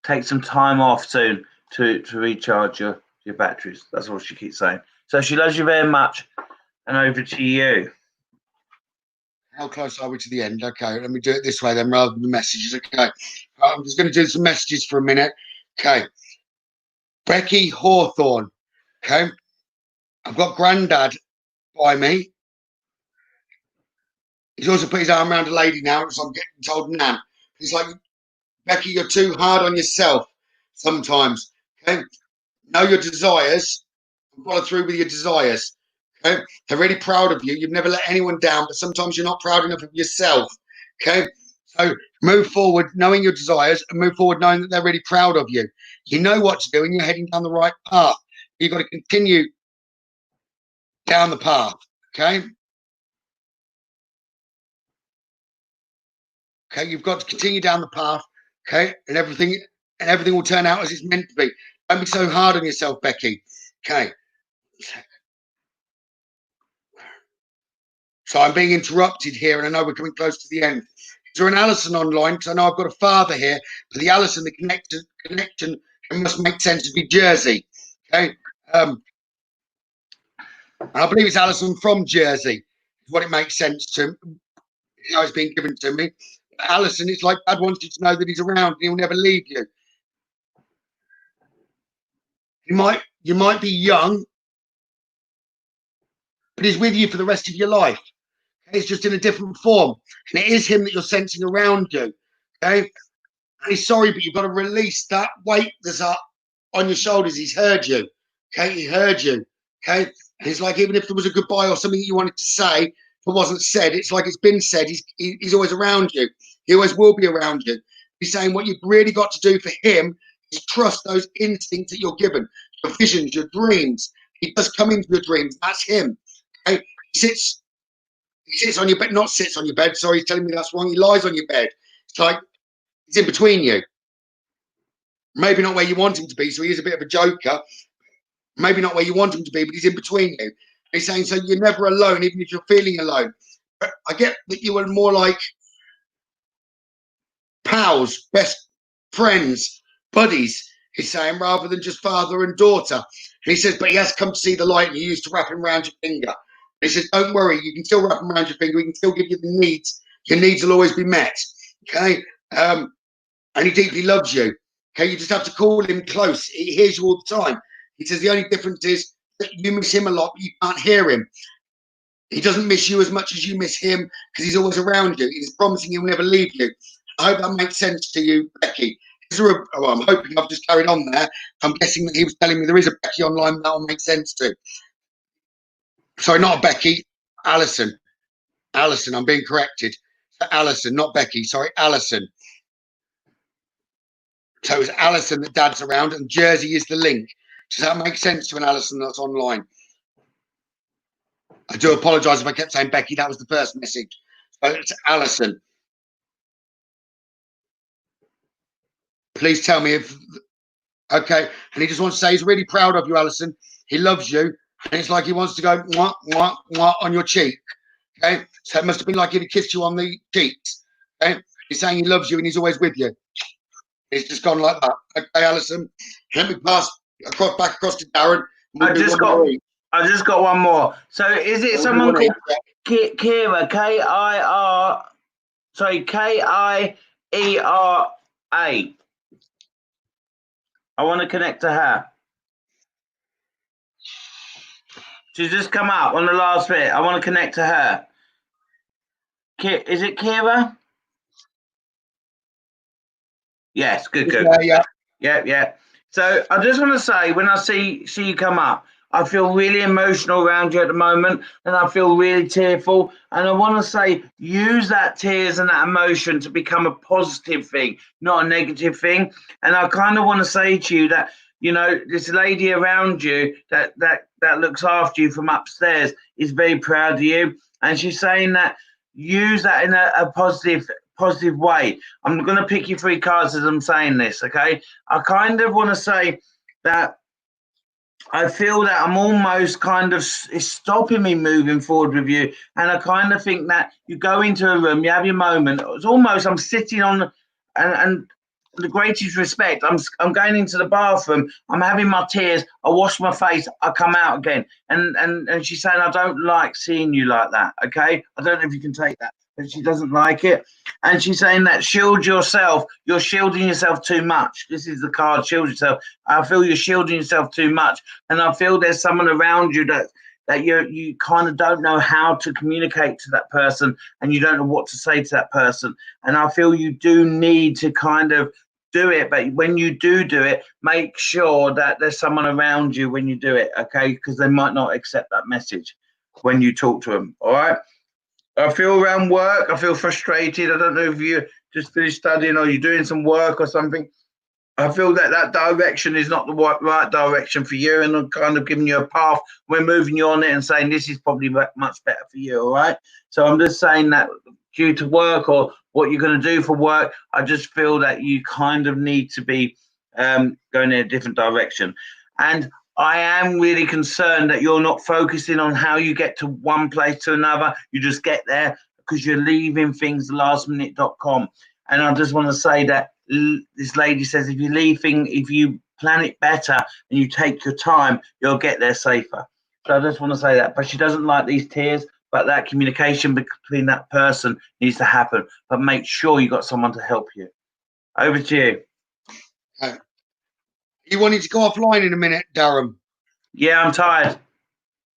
take some time off soon to recharge your batteries. That's what she keeps saying. So she loves you very much. And over to you. How close are we to the end? Okay, let me do it this way then, rather than the messages. Okay, I'm just going to do some messages for a minute. Okay, Becky Hawthorne. Okay, I've got Grandad by me. He's also put his arm around a lady now, so I'm getting told Nan. He's like, Becky, you're too hard on yourself sometimes. Okay, know your desires and follow through with your desires. Okay, they're really proud of you. You've never let anyone down, but sometimes you're not proud enough of yourself. Okay, so move forward knowing your desires and move forward knowing that they're really proud of you. You know what to do and you're heading down the right path. You've got to continue down the path. Okay. Okay, you've got to continue down the path. Okay, and everything will turn out as it's meant to be. Don't be so hard on yourself, Becky. Okay. So I'm being interrupted here, and I know we're coming close to the end. Is there an Alison online? Because I know I've got a father here, but the Alison, the connection must make sense to be Jersey. Okay. And I believe it's Alison from Jersey, is what it makes sense to, how it's being given to me. But Alison, it's like Dad wants you to know that he's around and he'll never leave you. You might be young, but he's with you for the rest of your life. Okay? It's just in a different form. And it is him that you're sensing around you. Okay. And he's sorry, but you've got to release that weight that's up on your shoulders. He's heard you. Okay. He heard you. Okay. And it's like, even if there was a goodbye or something you wanted to say that wasn't said, it's like it's been said. He's always around you. He always will be around you. He's saying what you've really got to do for him is trust those instincts that you're given, your visions, your dreams. He does come into your dreams. That's him. Okay? He sits on your bed, not sits on your bed. Sorry, he's telling me that's wrong. He lies on your bed. It's like he's in between you. Maybe not where you want him to be. So he is a bit of a joker. Maybe not where you want him to be, but he's in between you. He's saying, so you're never alone, even if you're feeling alone. But I get that you were more like pals, best friends, buddies. He's saying rather than just father and daughter. And he says, but he has come to see the light and he used to wrap him around your finger. He says, don't worry, you can still wrap him around your finger. We can still give you the needs. Your needs will always be met. Okay? And he deeply loves you. Okay? You just have to call him close. He hears you all the time. He says the only difference is that you miss him a lot, but you can't hear him. He doesn't miss you as much as you miss him because he's always around you. He's promising he'll never leave you. I hope that makes sense to you, Becky. I'm hoping I've just carried on there. I'm guessing that he was telling me there is a Becky online that will make sense to. Sorry, not a Becky, Alison. Alison, I'm being corrected. Alison, not Becky. Sorry, Alison. So it's Alison that Dad's around, and Jersey is the link. Does that make sense to an Alison that's online? I do apologise if I kept saying Becky. That was the first message. So it's Alison. Please tell me if... Okay. And he just wants to say he's really proud of you, Alison. He loves you. And it's like he wants to go mwah, mwah, mwah on your cheek. Okay. So it must have been like he'd kissed you on the cheeks. Okay. He's saying he loves you and he's always with you. It's just gone like that. Okay, Alison. Let me pass back across to Darren. I just got one more. So is it someone called Kira? K-I-R... Sorry, K-I-E-R-A. I want to connect to her. She's just come up on the last bit. I want to connect to her. Is it Kira? Yes, good. Yeah. So I just want to say, when I see you come up, I feel really emotional around you at the moment, and I feel really tearful. And I want to say, use that tears and that emotion to become a positive thing, not a negative thing. And I kind of want to say to you that, you know, this lady around you that looks after you from upstairs is very proud of you. And she's saying that use that in a positive way. I'm going to pick you 3 cards as I'm saying this, okay? I kind of want to say that I feel that I'm almost kind of, it's stopping me moving forward with you. And I kind of think that you go into a room, you have your moment. It's almost, I'm sitting on, and the greatest respect, I'm going into the bathroom, I'm having my tears, I wash my face, I come out again. And she's saying, I don't like seeing you like that, okay? I don't know if you can take that. But she doesn't like it. And she's saying that shield yourself. You're shielding yourself too much. This is the card, shield yourself. I feel you're shielding yourself too much. And I feel there's someone around you that you kind of don't know how to communicate to that person, and you don't know what to say to that person. And I feel you do need to kind of do it. But when you do it, make sure that there's someone around you when you do it, okay? Because they might not accept that message when you talk to them, all right? I feel around work, I feel frustrated. I don't know if you just finished studying or you're doing some work or something. I feel that direction is not the right direction for you, and I'm kind of giving you a path. We're moving you on it and saying this is probably much better for you, all right? So I'm just saying that due to work or what you're going to do for work, I just feel that you kind of need to be going in a different direction. And I am really concerned that you're not focusing on how you get to one place to another. You just get there because you're leaving things lastminute.com. And I just want to say that this lady says if you plan it better and you take your time, you'll get there safer. So I just want to say that. But she doesn't like these tears, but that communication between that person needs to happen. But make sure you got someone to help you. Over to you. You wanted to go offline in a minute, Darren? Yeah, I'm tired.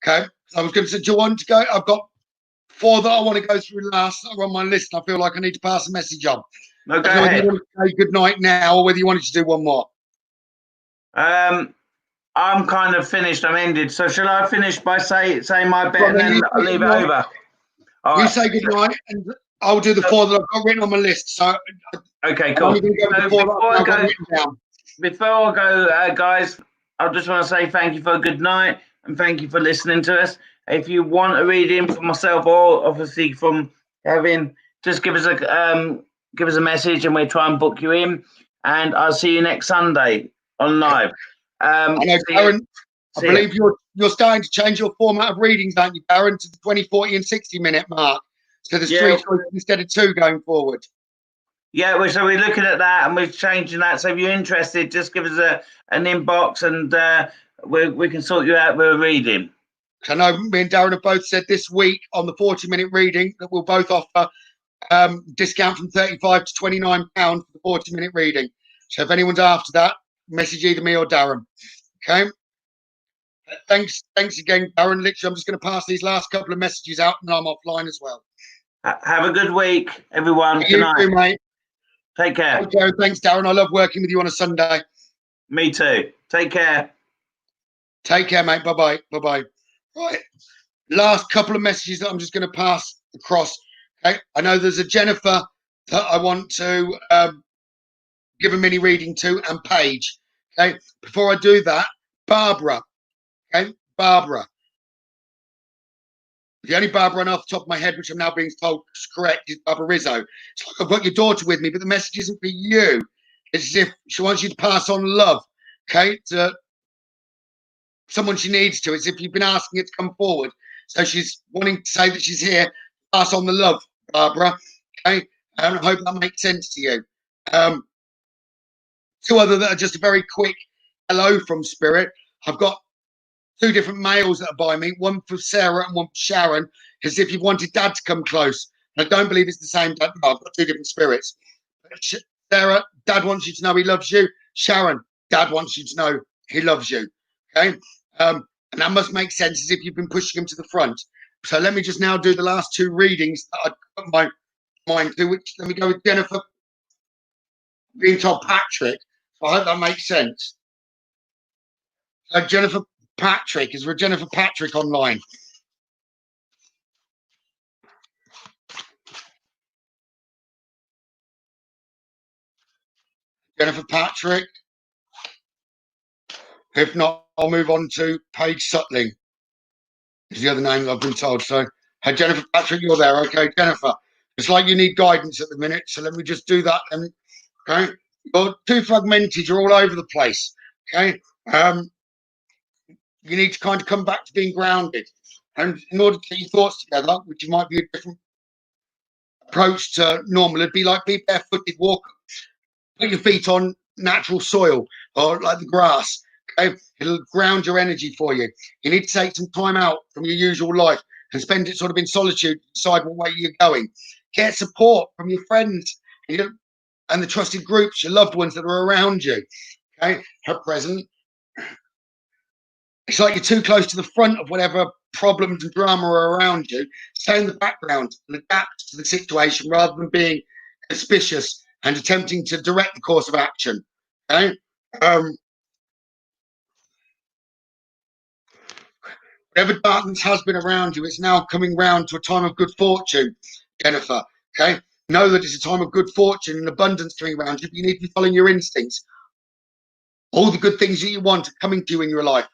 Okay. I was going to say, do you want to go? I've got 4 that I want to go through last that are on my list. I feel like I need to pass a message on. No, go ahead. Whether you want to say good night now or whether you wanted to do one more. I'm kind of finished. I'm ended. So shall I finish by saying my bit and then I'll leave it over? All right. You say good night and I'll do the 4 that I've got written on my list. So okay, cool. Before I go, guys, I just want to say thank you for a good night and thank you for listening to us. If you want a reading from myself or obviously from Kevin, just give us a message and we'll try and book you in. And I'll see you next Sunday on live. I know, Darren, I believe you're starting to change your format of readings, aren't you, Darren, to the 20, 40 and 60 minute mark. So there's 3 choices instead of 2 going forward. Yeah, so we're looking at that and we're changing that. So if you're interested, just give us an inbox and we can sort you out with a reading. I know me and Darren have both said this week on the 40-minute reading that we'll both offer discount from £35 to £29 for the 40-minute reading. So if anyone's after that, message either me or Darren. Okay. Thanks again, Darren. Literally, I'm just going to pass these last couple of messages out, and I'm offline as well. Have a good week, everyone. You Good night. too, mate. Take care. Okay, thanks, Darren. I love working with you on a Sunday. Me too. Take care. Take care, mate. Bye-bye. Bye-bye. Right. Last couple of messages that I'm just going to pass across. Okay. I know there's a Jennifer that I want to give a mini reading to, and Paige. Okay. Before I do that, Barbara. Okay. Barbara. The only Barbara on off the top of my head, which I'm now being told is correct, is Barbara Rizzo. It's like I've got your daughter with me, but the message isn't for you. It's as if she wants you to pass on love, okay, to someone she needs to. It's as if you've been asking it to come forward. So she's wanting to say that she's here, pass on the love, Barbara, okay? And I hope that makes sense to you. Two other that are just a very quick hello from Spirit. I've got two different males that are by me, one for Sarah and one for Sharon, as if you've wanted Dad to come close. I don't believe it's the same Dad. No, I've got two different spirits. Sarah, Dad wants you to know he loves you. Sharon, Dad wants you to know he loves you. Okay? And that must make sense as if you've been pushing him to the front. So let me just now do the last two readings that I've put my mind to, which let me go with Jennifer being told Patrick. So I hope that makes sense. So Jennifer Patrick, is there a Jennifer Patrick online? Jennifer Patrick. If not, I'll move on to Paige Sutling. Is the other name that I've been told. So, hey, Jennifer Patrick, you're there. Okay, Jennifer. It's like you need guidance at the minute. So let me just do that. And okay, you're too fragmented. You're all over the place. Okay. You need to kind of come back to being grounded. And in order to get your thoughts together, which might be a different approach to normal, it'd be like be barefooted, walk, put your feet on natural soil or like the grass. Okay, it'll ground your energy for you. You need to take some time out from your usual life and spend it sort of in solitude, decide what way you're going. Get support from your friends and the trusted groups, your loved ones that are around you. Okay, at present, it's like you're too close to the front of whatever problems and drama are around you. Stay in the background and adapt to the situation rather than being suspicious and attempting to direct the course of action. Okay. Whatever darkness has been around you, it's now coming round to a time of good fortune, Jennifer. Okay? Know that it's a time of good fortune and abundance coming around you, but you need to be following your instincts. All the good things that you want are coming to you in your life.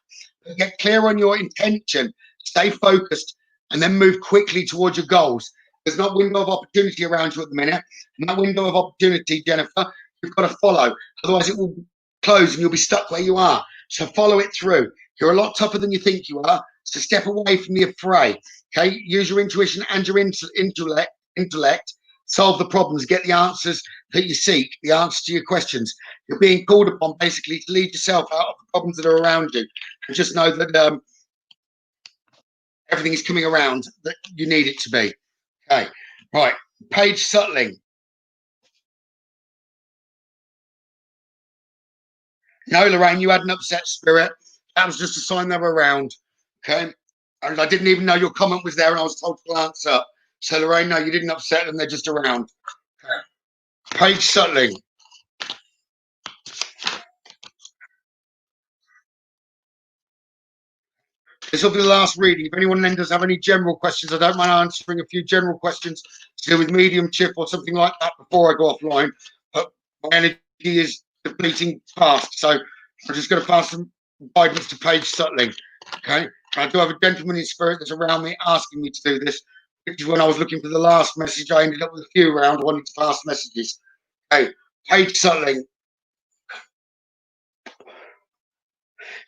But get clear on your intention, stay focused, and then move quickly towards your goals. There's not a window of opportunity around you at the minute. And that window of opportunity, Jennifer, you've got to follow. Otherwise, it will close and you'll be stuck where you are. So follow it through. You're a lot tougher than you think you are. So step away from the affray. Okay, use your intuition and your intellect. Solve the problems. Get the answers that you seek. The answers to your questions. You're being called upon basically to lead yourself out of the problems that are around you, and just know that everything is coming around that you need it to be. Okay, right. Paige Sutling. No, Lorraine, you had an upset spirit. That was just a sign they were around. Okay. And I didn't even know your comment was there and I was told to glance up. So, Lorraine, no, you didn't upset them. They're just around. Okay. Paige Sutling. This will be the last reading. If anyone then does have any general questions, I don't mind answering a few general questions to do with mediumship or something like that before I go offline. But my energy is depleting fast. So I'm just going to pass some guidance to Paige Sutling. Okay. I do have a gentleman in spirit that's around me asking me to do this, which is when I was looking for the last message. I ended up with a few around wanting to pass messages. Okay. Paige Sutling.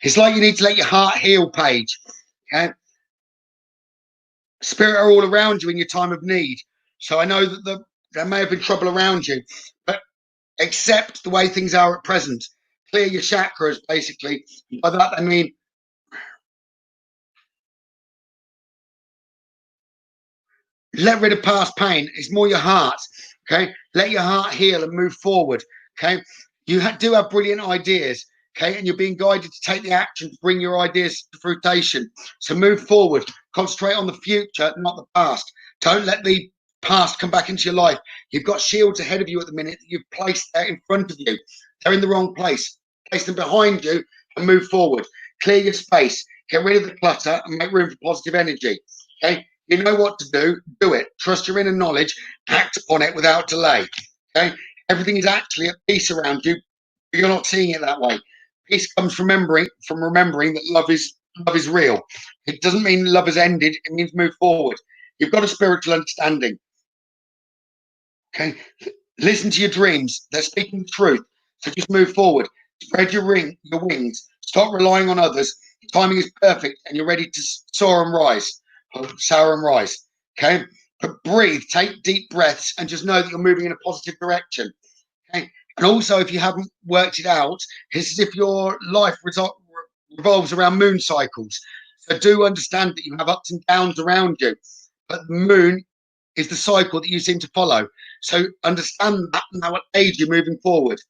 It's like you need to let your heart heal, Paige. Okay. Spirit are all around you in your time of need. So I know that there may have been trouble around you, accept the way things are at present. Clear your chakras, basically. By that, I mean let rid of past pain. It's more your heart. Okay, let your heart heal and move forward. Okay, you do have brilliant ideas. Okay, and you're being guided to take the action to bring your ideas to fruition. So move forward. Concentrate on the future, not the past. Don't let the past come back into your life. You've got shields ahead of you at the minute that you've placed there in front of you. They're in the wrong place. Place them behind you and move forward. Clear your space. Get rid of the clutter and make room for positive energy. Okay. You know what to do. Do it. Trust your inner knowledge. Act upon it without delay. Okay. Everything is actually at peace around you, but you're not seeing it that way. Peace comes from remembering that love is real. It doesn't mean love has ended. It means move forward. You've got a spiritual understanding. Okay. Listen to your dreams. They're speaking the truth. So just move forward. Spread your wings. Stop relying on others. Timing is perfect, and you're ready to soar and rise. Soar and rise. Okay. But breathe. Take deep breaths, and just know that you're moving in a positive direction. Okay. And also, if you haven't worked it out, it's as if your life revolves around moon cycles. So do understand that you have ups and downs around you, but the moon is the cycle that you seem to follow. So understand that and that will aid you moving forward.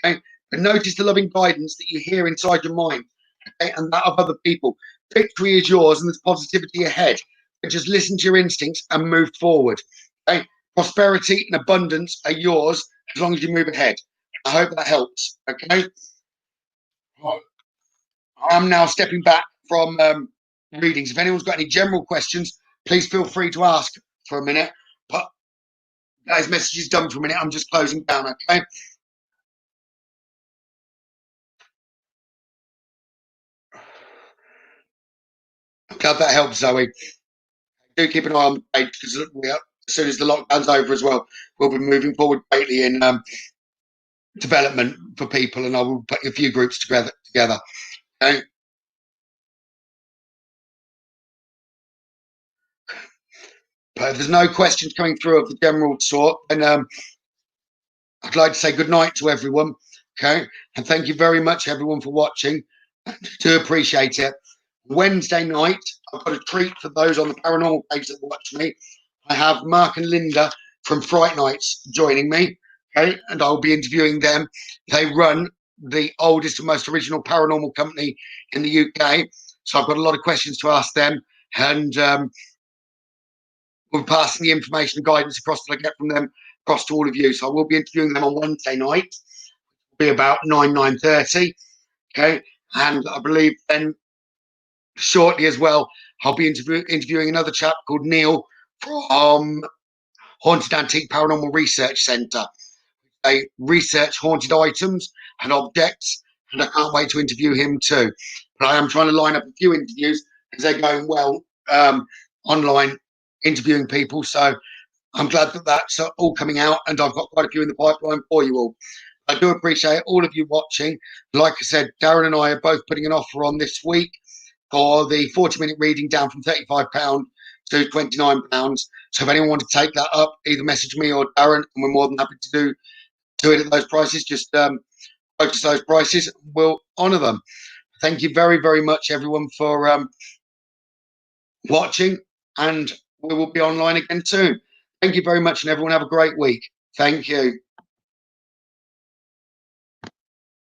Okay. And notice the loving guidance that you hear inside your mind, okay, and that of other people. Victory is yours and there's positivity ahead. But just listen to your instincts and move forward. Okay. Prosperity and abundance are yours as long as you move ahead. I hope that helps. Okay. I'm now stepping back from readings. If anyone's got any general questions, please feel free to ask for a minute. But guys, message is done for a minute. I'm just closing down. Okay. Glad that helps, Zoe. Do keep an eye on the page because as soon as the lockdown's over as well, we'll be moving forward greatly in development for people, and I will put a few groups together. Okay. But if there's no questions coming through of the general sort, then I'd like to say good night to everyone. Okay, and thank you very much, everyone, for watching. Do appreciate it. Wednesday night, I've got a treat for those on the paranormal page that watch me. I have Mark and Linda from Fright Nights joining me, okay, and I'll be interviewing them. They run the oldest and most original paranormal company in the UK, so I've got a lot of questions to ask them, and we'll be passing the information and guidance across that I get from them across to all of you. So I will be interviewing them on Wednesday night. It'll be about 9:30, okay, and I believe then shortly as well, I'll be interviewing another chap called Neil from Haunted Antique Paranormal Research Centre. They research haunted items and objects, and I can't wait to interview him too. But I am trying to line up a few interviews as they're going well online, interviewing people. So I'm glad that that's all coming out, and I've got quite a few in the pipeline for you all. I do appreciate all of you watching. Like I said, Darren and I are both putting an offer on this week for the 40-minute reading down from £35 to £29. So if anyone wants to take that up, either message me or Darren, and we're more than happy to do it at those prices. Just focus those prices. We'll honour them. Thank you very, very much, everyone, for watching, and we will be online again soon. Thank you very much, and everyone have a great week. Thank you.